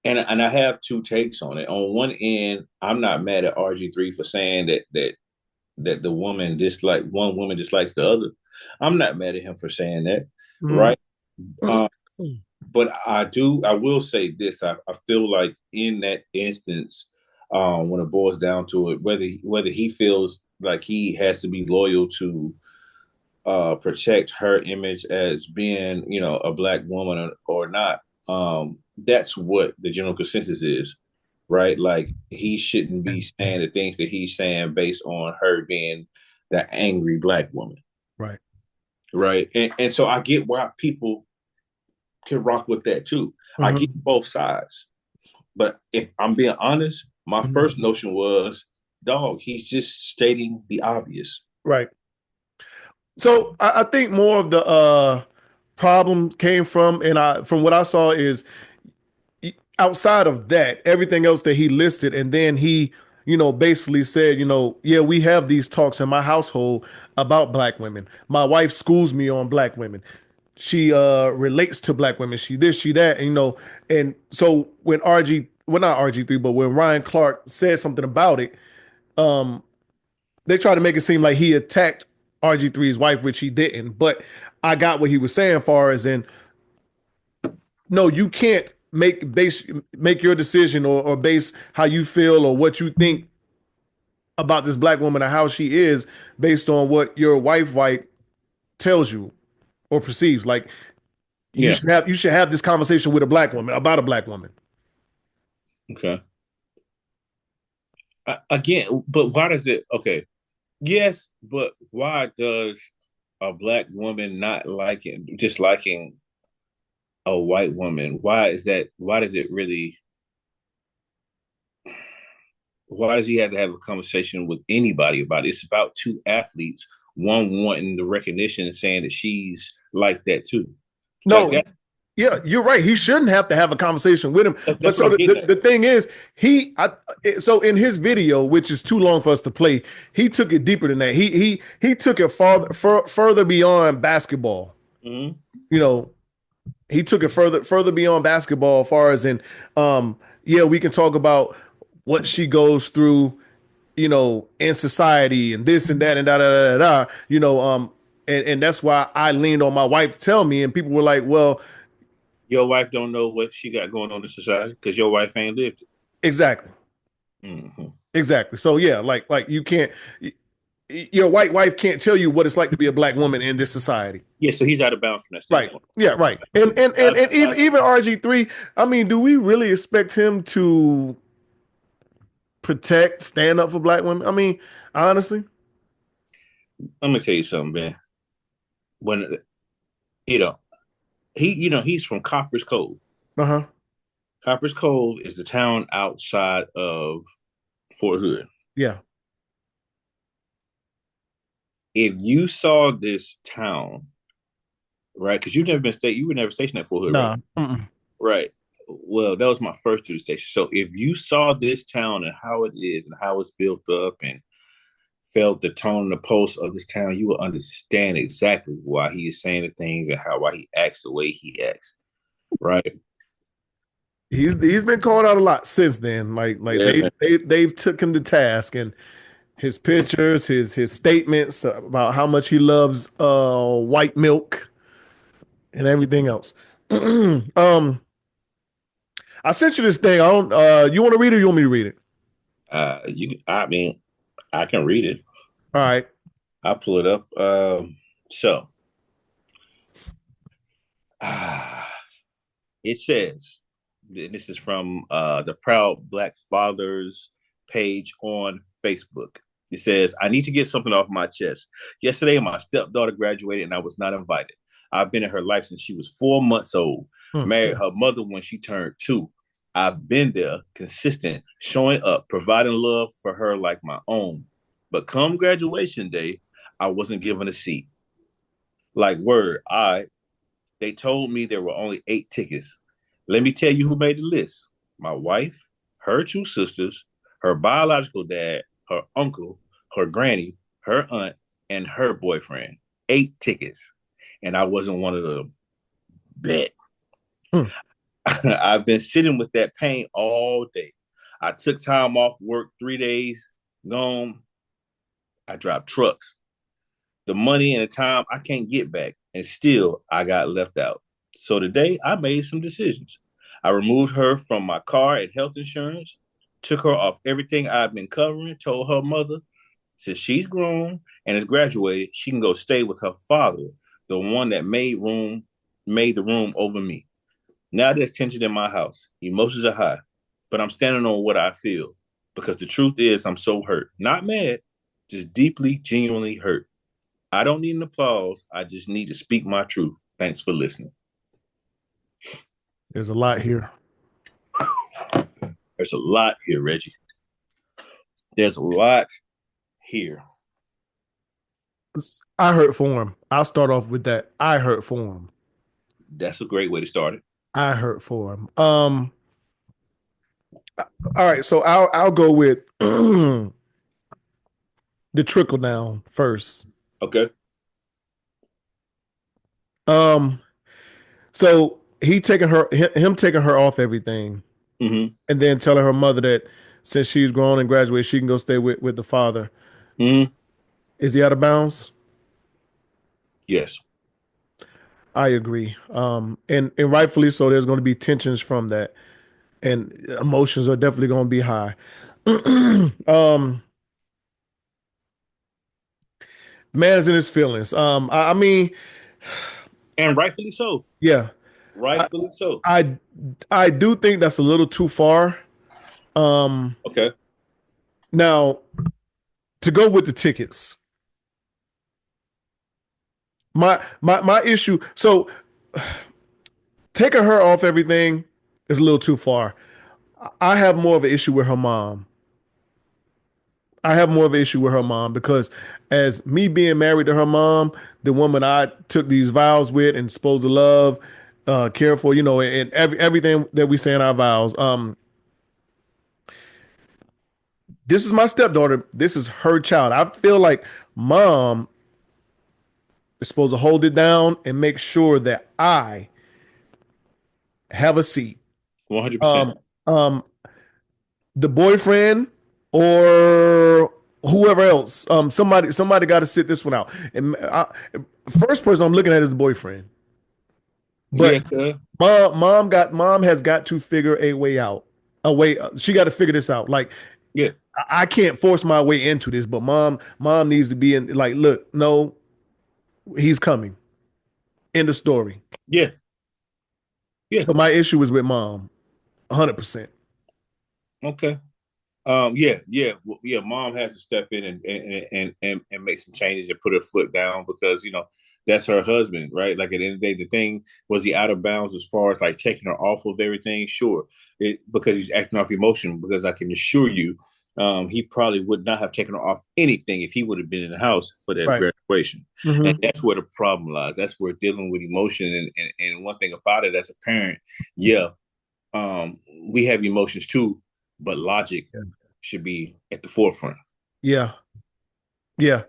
and I have two takes on it. On one end, I'm not mad at RG3 for saying that the one woman dislikes the other. I'm not mad at him for saying that, Mm-hmm. right? Um, but I will say this. I feel like in that instance, when it boils down to it, whether he feels like he has to be loyal to protect her image as being, a black woman or not, that's what the general consensus is, right? Like, he shouldn't be saying the things that he's saying based on her being the angry black woman, Right. right? And so I get why people can rock with that too. I Mm-hmm. get both sides. But if I'm being honest, my Mm-hmm. first notion was, dog, he's just stating the obvious. Right. So I think more of the problem came from, and from what I saw is outside of that, everything else that he listed, and then he, basically said, yeah, we have these talks in my household about black women. My wife schools me on black women. She relates to black women. She this, she that, and, and so when well, not RG3, but when Ryan Clark said something about it, they tried to make it seem like he attacked RG3's wife, which he didn't. But I got what he was saying, far as in, no, you can't make your decision, or base how you feel or what you think about this black woman or how she is based on what your wife tells you or perceives. Like, Yeah. you should have this conversation with a black woman about a black woman. Okay. Again, but why does it? Okay. Yes, but why does a black woman not disliking a white woman? Why is that? Why does it really? Why does he have to have a conversation with anybody about it? It's about two athletes, one wanting the recognition and saying that she's like that too. Like No, that. yeah, you're right. He shouldn't have to have a conversation with him. But That's what so I'm the, getting at. the, the thing is, so in his video, which is too long for us to play, he took it deeper than that. He took it further beyond basketball. Mm-hmm. You know, he took it further beyond basketball, as far as in, yeah, we can talk about what she goes through, in society and this and that and da da da da. And that's why I leaned on my wife to tell me, and people were like, well, Your wife don't know what she got going on in society because your wife ain't lived it. exactly. Mm-hmm. Exactly. So yeah, like you can't, your white wife can't tell you what it's like to be a black woman in this society. Yeah, so he's out of bounds from that Right. standpoint. Yeah. Right. And even RG3. I mean, do we really expect him to protect, stand up for black women? I mean, honestly. I'm gonna tell you something, man. When you know he's from Copper's Cove. Uh huh. Copper's Cove is the town outside of Fort Hood. Yeah. If you saw this town, right? Because you were never stationed at Fort Hood, right? Nah. Mm-mm. Right. Well, that was my first duty station. So if you saw this town and how it is and how it's built up and felt the tone and the pulse of this town, you will understand exactly why he is saying the things and why he acts the way he acts. Right. He's been called out a lot since then. Yeah, They've took him to task, and his pictures, his statements about how much he loves white milk and everything else. I sent you this thing. I don't. You want to read it? Or you want me to read it? I mean, I can read it. All right. I'll pull it up. So it says, this is from the Proud Black Fathers page on Facebook. It says, I need to get something off my chest. Yesterday, my stepdaughter graduated and I was not invited. I've been in her life since she was 4 months old. Married her mother when she turned 2. I've been there, consistent, showing up, providing love for her like my own. But come graduation day, I wasn't given a seat. Like word, they told me there were only 8 tickets. Let me tell you who made the list. My wife, her 2 sisters, her biological dad, her uncle, her granny, her aunt, and her boyfriend. 8 tickets. And I wasn't one of them. Bet. I've been sitting with that pain all day. I took time off work, 3 days, gone. I drive trucks. The money and the time I can't get back. And still, I got left out. So today, I made some decisions. I removed her from my car and health insurance, took her off everything I've been covering, told her mother, since she's grown and has graduated, she can go stay with her father, the one that made the room over me. Now there's tension in my house. Emotions are high, but I'm standing on what I feel because the truth is I'm so hurt. Not mad, just deeply, genuinely hurt. I don't need an applause. I just need to speak my truth. Thanks for listening. There's a lot here. There's a lot here, Reggie. There's a lot here. I hurt for him. I'll start off with that. I hurt for him. That's a great way to start it. I hurt for him. All right, so I'll go with the trickle down first. Okay. So him taking her off everything, and then telling her mother that since she's grown and graduated, she can go stay with the father. Is he out of bounds? Yes. I agree. And rightfully so. There's going to be tensions from that, and emotions are definitely going to be high. Man's in his feelings. I mean, and rightfully so. Yeah, rightfully so. I do think that's a little too far. Okay. Now, to go with the tickets, my issue. So, taking her off everything is a little too far. I have more of an issue with her mom. Because as me being married to her mom, the woman I took these vows with and supposed to love, care for, and everything that we say in our vows. This is my stepdaughter. This is her child. I feel like mom is supposed to hold it down and make sure that I have a seat. 100%. The boyfriend or whoever else, somebody got to sit this one out. And first person I'm looking at is the boyfriend. But mom has got to figure a way out. She got to figure this out. Like, yeah, I can't force my way into this, but mom needs to be in. Like, look, no, he's coming. End of story. Yeah. So my issue is with mom, 100%. Okay. Mom has to step in and make some changes and put her foot down because that's her husband, right? Like at the end of the day, the thing was he out of bounds as far as like taking her off of everything? Sure, because he's acting off emotion. Because I can assure you, he probably would not have taken her off anything if he would have been in the house for that graduation. And that's where the problem lies. That's where dealing with emotion and one thing about it as a parent, we have emotions too, but logic Yeah. should be at the forefront. Yeah. Yeah.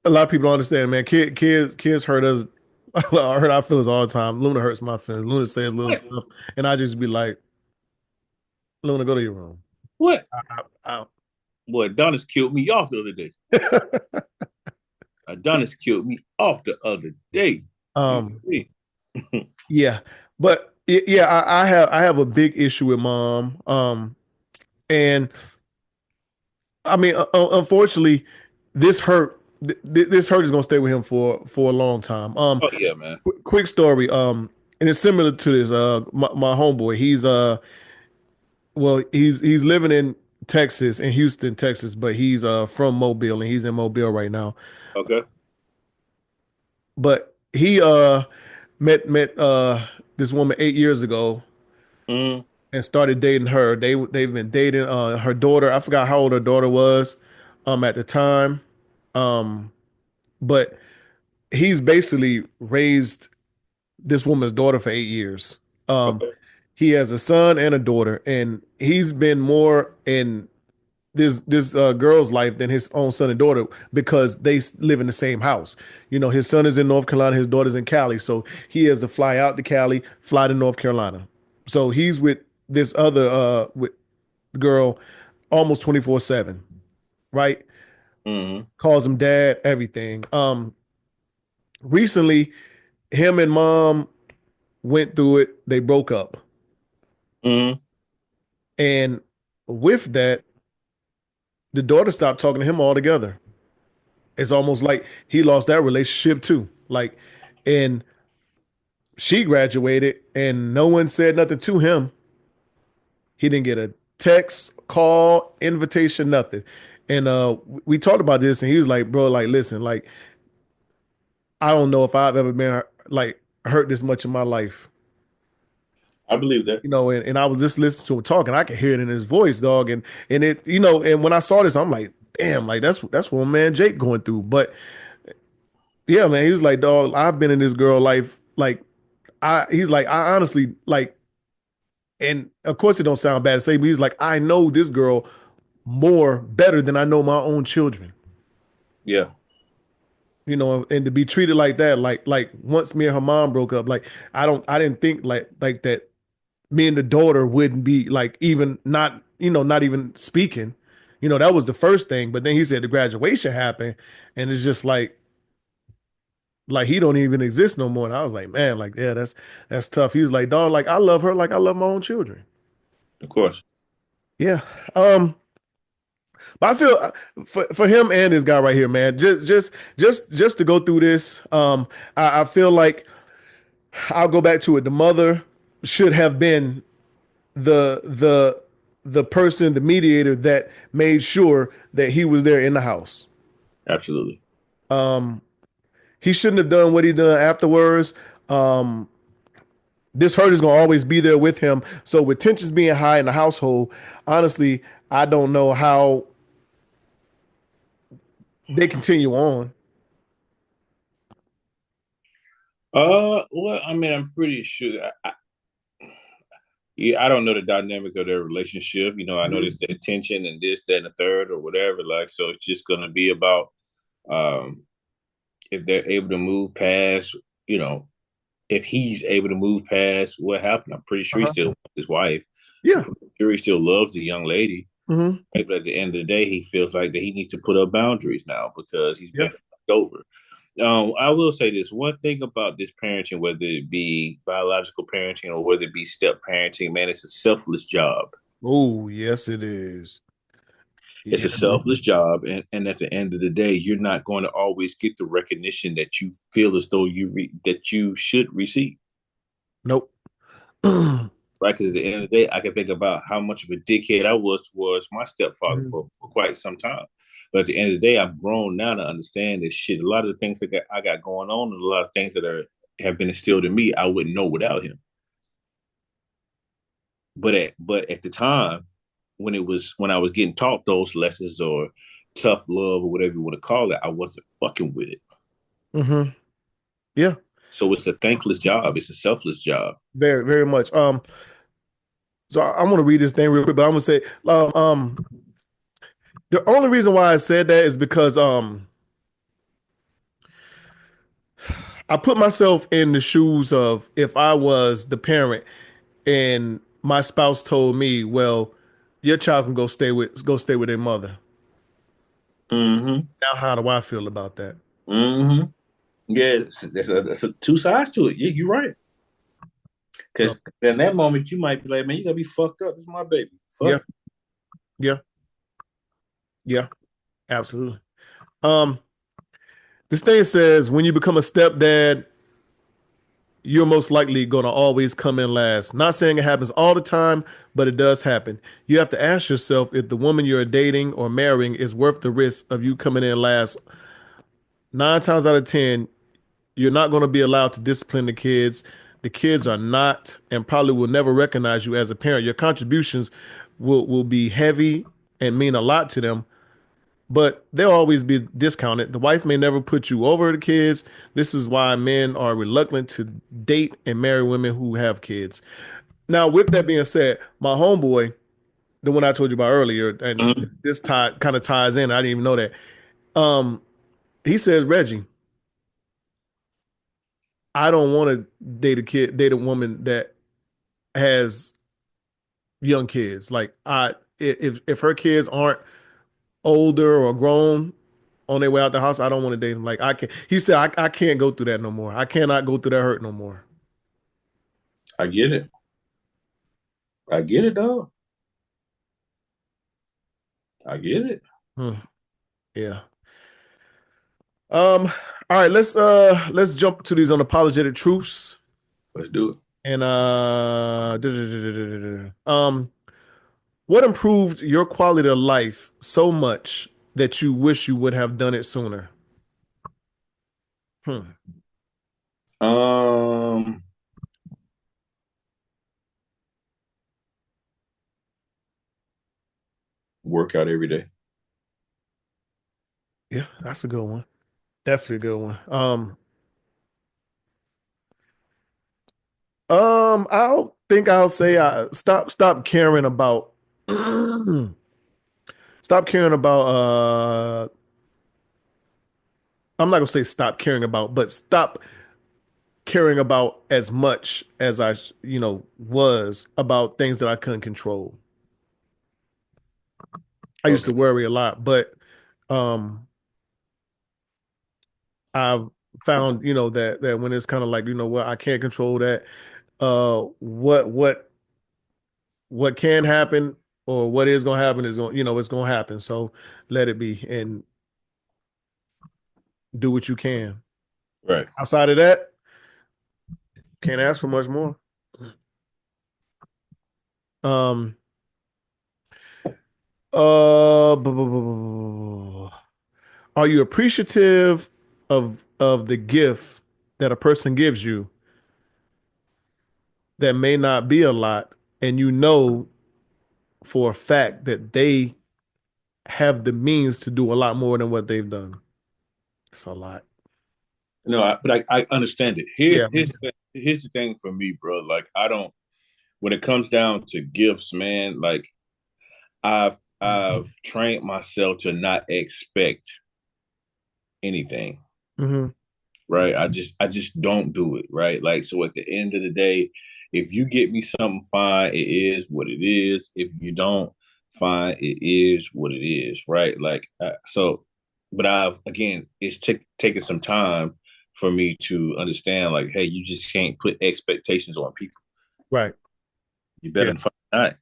A lot of people don't understand, man. Kids hurt us. I hurt our feelings all the time. Luna hurts my feelings. Luna says little What? stuff, and I just be like, Luna, go to your room. What? I, Boy, Adonis killed me off the other day. I, Adonis killed me off the other day. You um, see? yeah, but yeah, I have a big issue with mom. And I mean, unfortunately, this hurt. This hurt is gonna stay with him for a long time. Oh yeah, man. Quick story. And it's similar to this. My homeboy. He's living in Texas, in Houston, Texas, but he's from Mobile, and he's in Mobile right now. Okay. But he met this woman 8 years ago Mm, and started dating her. They've been dating her daughter. I forgot how old her daughter was at the time. Um, but he's basically raised this woman's daughter for 8 years. Um, okay. he has a son and a daughter, and he's been more in this girl's life than his own son and daughter because live in the same house. You know, his son is in North Carolina, his daughter's in Cali, so he has to fly out to Cali, fly to North Carolina. So he's with this other with girl almost 24/7, right? Mm-hmm. Calls him dad, everything. Recently, him and mom went through it. They broke up, Mm-hmm. and with that, the daughter stopped talking to him altogether. It's almost like he lost that relationship too. Like, and she graduated and no one said nothing to him. He didn't get a text, call, invitation, nothing. And we talked about this and he was like, bro, like, listen, like, I don't know if I've ever been like hurt this much in my life. I believe that. You know, and I was just listening to him talk and I could hear it in his voice, dog. And it, you know, and when I saw this, I'm like, damn, like that's what man Jake going through. But yeah, man, he was like, dog, I've been in this girl life like he's like, I honestly like, and of course it don't sound bad to say, but he's like, I know this girl more better than I know my own children. Yeah. You know, and to be treated like that, like once me and her mom broke up, like I didn't think like that me and the daughter wouldn't be like even not, you know, not even speaking. You know, that was the first thing. But then he said the graduation happened, and it's just like he don't even exist no more. And I was like, man, like, yeah, that's tough. He was like, dog, like I love her like I love my own children. Of course. Yeah. But I feel for him and this guy right here, man, just to go through this, I feel like I'll go back to it. The mother should have been the person, the mediator that made sure that he was there in the house. Absolutely. Um, he shouldn't have done what he done afterwards. Um, this hurt is gonna always be there with him. So with tensions being high in the household, honestly, I don't know how they continue on. Well, I mean, I'm pretty sure. Yeah, I don't know the dynamic of their relationship. You know, I know Mhm. there's the tension and this, that, and the third, or whatever. Like, so it's just gonna be about um if they're able to move past, you know, if he's able to move past what happened. I'm pretty sure he Uh-huh. still loves his wife. I'm Yeah. pretty sure he still loves the young lady. Hmm. Right? But at the end of the day, he feels like that he needs to put up boundaries now because he's Yeah. been fucked over. I will say this one thing about this parenting, whether it be biological parenting or whether it be step parenting, man, it's a selfless job. Oh, yes, it is. It's a Yes. selfless job, and at the end of the day, you're not going to always get the recognition that you feel as though that you should receive. Nope. Right? Because at the end of the day, I can think about how much of a dickhead I was towards my stepfather Mhm. for quite some time. But at the end of the day, I'm grown now to understand this shit. A lot of the things that I got going on, and a lot of things that have been instilled in me, I wouldn't know without him. But at the time, when I was getting taught those lessons or tough love or whatever you want to call it, I wasn't fucking with it. Hmm. Yeah. So it's a thankless job. It's a selfless job. Very, very much. So I'm gonna read this thing real quick, but I'm gonna say the only reason why I said that is because I put myself in the shoes of if I was the parent and my spouse told me, well, your child can go stay with their mother. Mm-hmm. Now how do I feel about that? Mm-hmm. Yeah, there's a two sides to it. Yeah, you're right. So, Because in that moment, you might be like, man, you gotta be fucked up. This is my baby. yeah, Fuck. yeah, yeah, absolutely. Um, this thing says when you become a stepdad, you're most likely going to always come in last. Not saying it happens all the time, but it does happen. You have to ask yourself if the woman you're dating or marrying is worth the risk of you coming in last. 9 times out of 10, you're not going to be allowed to discipline the kids. The kids are not and probably will never recognize you as a parent. Your contributions will be heavy and mean a lot to them, but they'll always be discounted. The wife may never put you over the kids. This is why men are reluctant to date and marry women who have kids. Now, with that being said, my homeboy, the one I told you about earlier, and Mhm. this kind of ties in. I didn't even know that. Um, he says, Reggie, I don't want to date a woman that has young kids. Like if her kids aren't older or grown on their way out the house, I don't want to date them. Like I can. He said I can't go through that no more. I cannot go through that hurt no more. I get it. I get it, dog. I get it. Hmm. Yeah. Um. All right. Let's jump to these unapologetic truths. Let's do it. And what improved your quality of life so much that you wish you would have done it sooner? Hmm. Um, work out every day. Yeah, that's a good one. Definitely a good one. I'll think I'll say stop caring about stop caring about I'm not gonna say stop caring about, but stop caring about as much as was about things that I couldn't control. I used to Okay. worry a lot, but um I've found, that when it's kind of like, what I can't control that, what can happen or what is gonna happen is it's gonna happen. So let it be and do what you can. Right. Outside of that, can't ask for much more. Um are you appreciative of the gift that a person gives you that may not be a lot and you know for a fact that they have the means to do a lot more than what they've done? It's a lot. No, I understand it. Yeah, me too. Here's the thing for me, bro. Like I don't. When it comes down to gifts, man, like I've trained myself to not expect anything. Hmm. Right. I just don't do it. Right. Like so at the end of the day, if you get me something fine, it is what it is. If you don't, fine, it is what it is. Right. Like so, but I've again, it's taking some time for me to understand. Like, hey, you just can't put expectations on people. Right. You Yeah. better find out.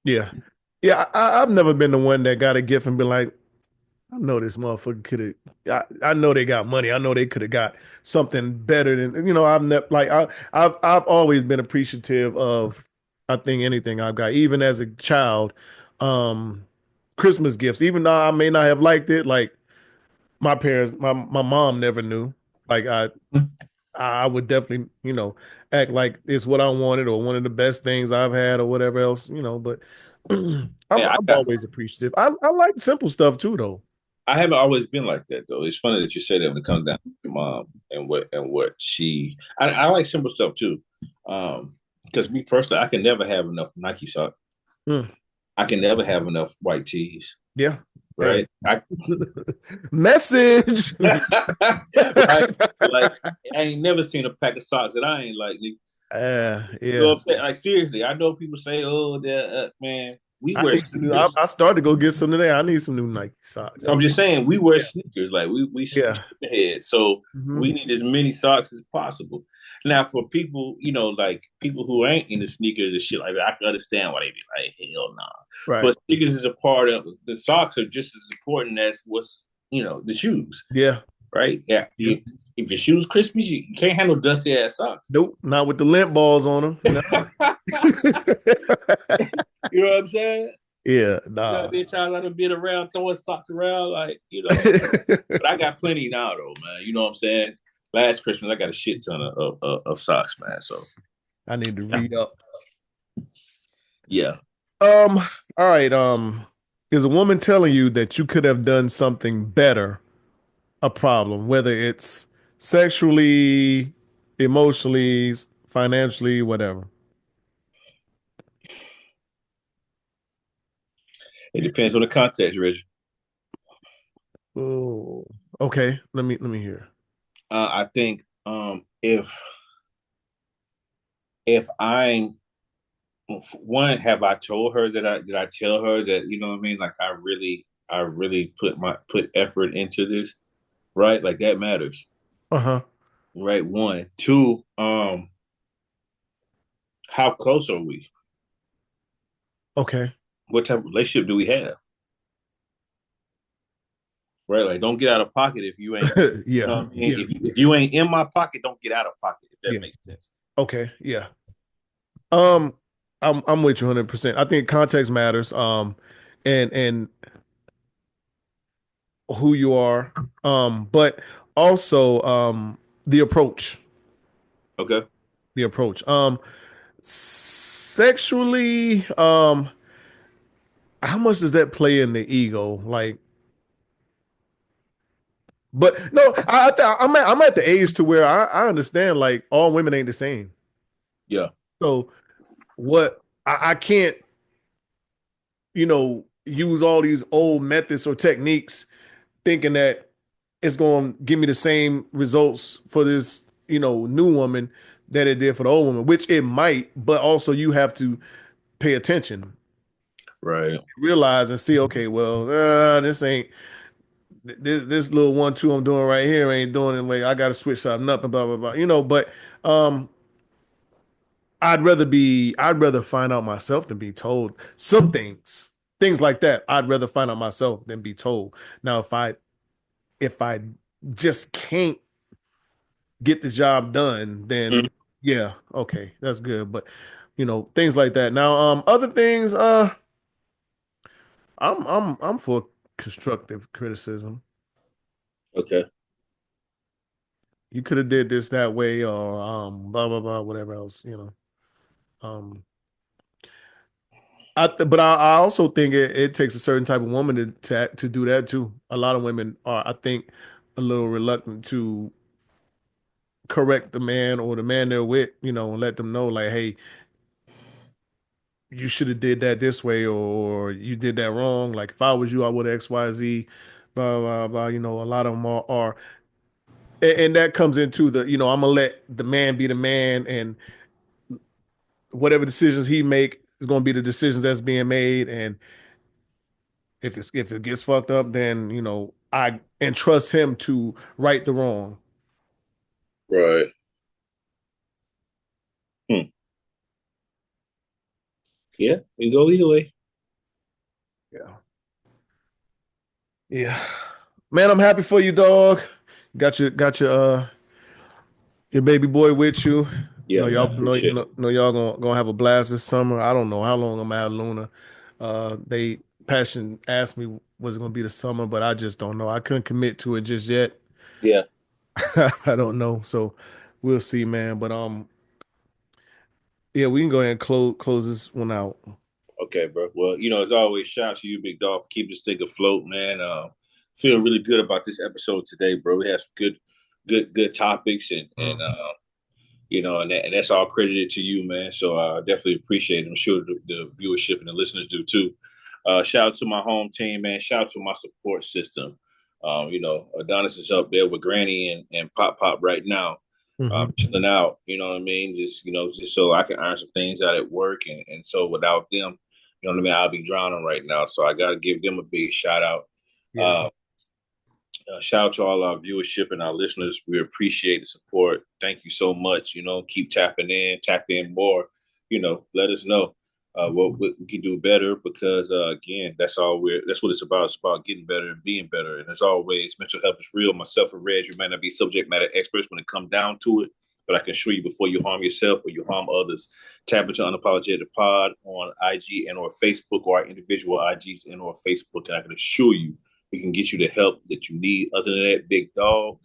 Yeah. Yeah. I've never been the one that got a gift and been like, I know this motherfucker could have. I know they got money. I know they could have got something better than I've never like I've always been appreciative of I think anything I've got, even as a child. Um, Christmas gifts, even though I may not have liked it, like my parents, my mom never knew. Like I would definitely act like it's what I wanted or one of the best things I've had or whatever else. But Man, I'm always appreciative. I like simple stuff too, though. I haven't always been like that though. It's funny that you say that when it comes down to your mom and what she. I like simple stuff too. Because me personally, I can never have enough Nike socks. Mm. I can never have enough white tees. Yeah. Hey. Right. I Message. right. Like I ain't never seen a pack of socks that I ain't like. You know Yeah. what I'm saying? Like seriously, I know people say, "Oh, that man, we I wear need some new. I, sneakers." I started to go get some today. I need some new Nike socks. I'm just saying, we wear Yeah. sneakers. Like we Yeah. ahead, so Hmm. we need as many socks as possible. Now, for people, like people who ain't into sneakers and shit like that, I can understand why they be like, "Hell nah." Right. But sneakers is a part of the socks are just as important as what's the shoes. Yeah. Right? Yeah. Yeah. If your shoes crispy, you can't handle dusty ass socks. Nope. Not with the lint balls on them. No. You know what I'm saying? Yeah. You know, Nah. be times I've been around throwing socks around, like, But I got plenty now, though, man. You know what I'm saying? Last Christmas, I got a shit ton of socks, man. So, I need to read up. yeah. All right. Is a woman telling you that you could have done something better a problem, whether it's sexually, emotionally, financially, whatever? It depends on the context, Reggie. Oh, okay. Let me hear. I think if I'm one, have I told her that I tell her that you know what I mean? Like I really put effort into this, right? Like that matters, Uh-huh. right? One, two, how close are we? Okay. What type of relationship do we have? Right? Like, don't get out of pocket if you ain't. You Yeah. know what I mean? Yeah. If you ain't in my pocket, don't get out of pocket. If that Yeah. makes sense. Okay. Yeah. Um, I'm with you 100%. I think context matters. And who you are. But also the approach. Okay. The approach. Sexually, how much does that play in the ego? Like, but no, I'm at the age to where I understand like all women ain't the same. Yeah. So what I can't, use all these old methods or techniques thinking that it's going to give me the same results for this, new woman that it did for the old woman, which it might, but also you have to pay attention, Right. realize and see, okay, well, this ain't this little 1-2 I'm doing right here ain't doing it. Like I got to switch something up and blah blah blah. But um, I'd rather find out myself than be told some things like that. I'd rather find out myself than be told. Now, if I just can't get the job done, Mhm. then yeah, okay, that's good. But things like that. Now, other things, I'm for constructive criticism. Okay. You could have did this that way, or blah blah blah, whatever else. Um, but I also think it takes a certain type of woman to do that too. A lot of women are, I think, a little reluctant to correct the man or the man they're with, and let them know like, hey, you should have did that this way, or you did that wrong. Like if I was you, I would X Y Z, blah blah blah. A lot of them are and that comes into the, I'm gonna let the man be the man, and whatever decisions he make is gonna be the decisions that's being made, and if it gets fucked up, then I entrust him to right the wrong. Right. Hmm. Yeah. We go either way. Yeah. Yeah. Man, I'm happy for you, dog. Got your baby boy with you. Yeah, man. I Y'all appreciate it. know y'all gonna have a blast this summer. I don't know how long I'm gonna have Luna. They Passion asked me was it gonna be the summer, but I just don't know. I couldn't commit to it just yet. Yeah. I don't know. So we'll see, man. But yeah, we can go ahead and close this one out. Okay, bro. Well, as always, shout out to you, big dog, for keeping this thing afloat, man. Feeling really good about this episode today, bro. We have some good topics, and Mhm. and that's all credited to you, man. So I definitely appreciate it. I'm sure the viewership and the listeners do too. Shout out to my home team, man. Shout out to my support system. Adonis is up there with Granny and Pop Pop right now, chilling out. You know what I mean? Just so I can iron some things out at work, and so without them, you know what I mean, I'll be drowning right now. So I got to give them a big shout out. Yeah. Shout out to all our viewership and our listeners. We appreciate the support. Thank you so much. Keep tapping in, tap in more. Let us know what we can do better because again, that's what it's about. It's about getting better and being better. And as always, mental health is real. Myself and Reg, you might not be subject matter experts when it comes down to it, but I can assure you before you harm yourself or you harm others, tap into Unapologetic Pod on IG and or Facebook or our individual IGs and or Facebook, and I can assure you we can get you the help that you need. Other than that, big dog,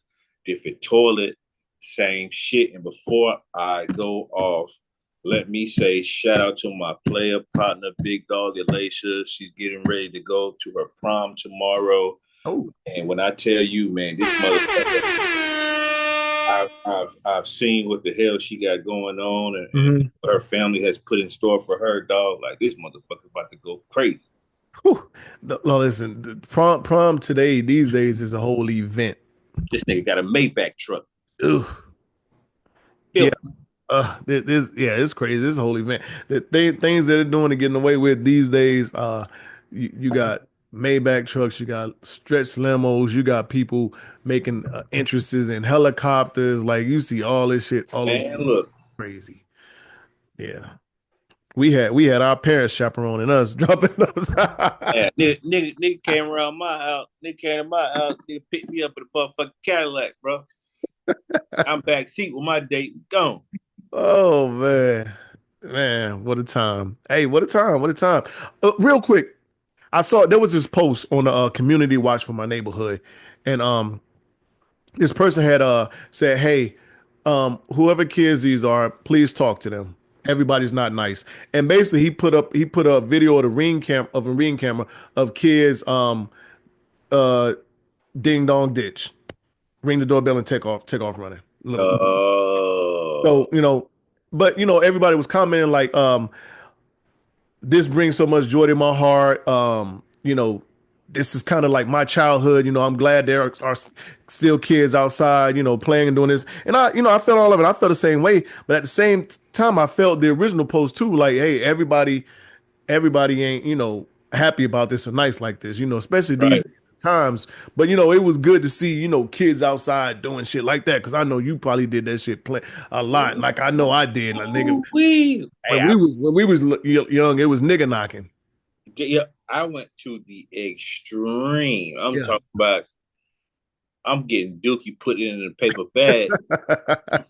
different toilet, same shit. And before I go off, let me say shout out to my player partner, big dog Elisha. She's getting ready to go to her prom tomorrow. Oh, and when I tell you, man, this motherfucker, I've seen what the hell she got going on, and her family has put in store for her, dog. Like this motherfucker's about to go crazy. Whew. No, listen, the prom today, these days, is a whole event. This nigga got a Maybach truck. Ugh. Yeah. It's crazy. This whole event. The things that they're doing and getting away with these days, you got Maybach trucks, you got stretch limos, you got people making entrances in helicopters. Like you see all this shit. All man, look crazy. Yeah. We had our parents chaperoning us, dropping us. Yeah, nigga came around my house. Nigga came to my house. Nigga picked me up in a motherfucking Cadillac, bro. I'm back seat with my date. Gone. Oh man, what a time! Hey, what a time! Real quick, I saw there was this post on the community watch for my neighborhood, and this person had said, "Hey, whoever kids these are, please talk to them. Everybody's not nice." And basically, he put a video of a ring camera of kids ding dong ditch, ring the doorbell and take off running. So but everybody was commenting like, this brings so much joy to my heart. This is kind of like my childhood. I'm glad there are still kids outside, playing and doing this. And I felt all of it. I felt the same way. But at the same time, I felt the original post too. Like, hey, everybody ain't, happy about this or nice like this, especially these times. But, it was good to see, kids outside doing shit like that. Cause I know you probably did that shit a lot. Like I know I did. Like, nigga, when we was young, it was nigga knocking. Yeah, I went to the extreme. I'm talking about I'm getting dookie, put it in a paper bag,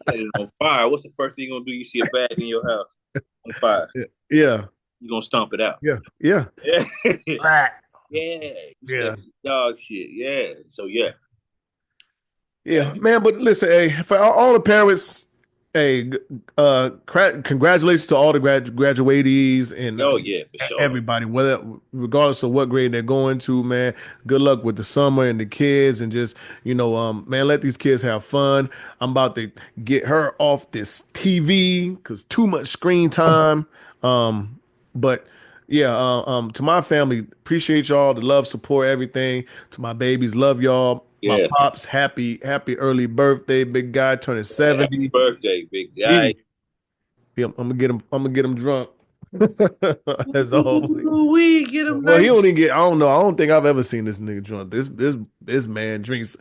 set it on fire. What's the first thing you're gonna do? You see a bag in your house on fire. Yeah. You're gonna stomp it out. Yeah. Yeah. Dog shit. Yeah. So yeah. Yeah, man, but listen, hey, for all the parents, hey, congratulations to all the graduatees and for sure. Everybody, regardless of what grade they're going to, man. Good luck with the summer and the kids, and just man, let these kids have fun. I'm about to get her off this TV because too much screen time. But yeah, to my family, appreciate y'all, the love, support, everything. To my babies, love y'all. Yeah. My pops, happy early birthday, big guy turning 70. Happy birthday, big guy. Yeah, I'm gonna get him drunk. That's all. We get him. Well, he only get. I don't know. I don't think I've ever seen this nigga drunk. This man drinks.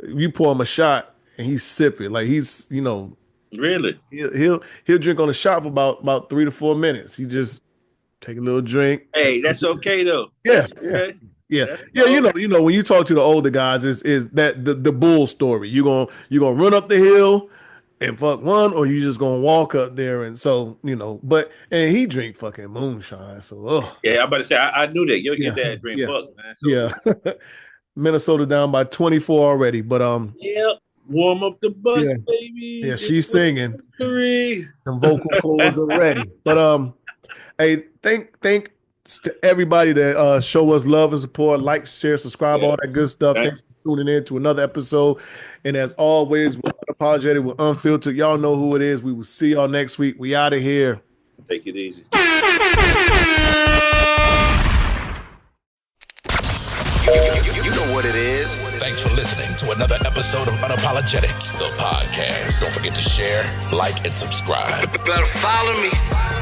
You pour him a shot and he sip it like he's really. He'll drink on a shot for about 3 to 4 minutes. He just take a little drink. Hey, that's okay though. Yeah. That's okay. Yeah. When you talk to the older guys, is that the bull story? You gonna run up the hill and fuck one, or you just gonna walk up there and and he drink fucking moonshine. So yeah, I'm about to say I knew that. Your dad drink fuck, man. So. Yeah. Minnesota down by 24 already, but warm up the bus, baby. Yeah, she's singing. Some vocal cords are ready. But hey, thanks to everybody that show us love and support, like, share, subscribe, all that good stuff. tuning in to another episode. And as always, we're unapologetic, we're unfiltered. Y'all know who it is. We will see y'all next week. We out of here. Take it easy. You know what it is. Thanks for listening to another episode of Unapologetic, the podcast. Don't forget to share, like, and subscribe. Better follow me.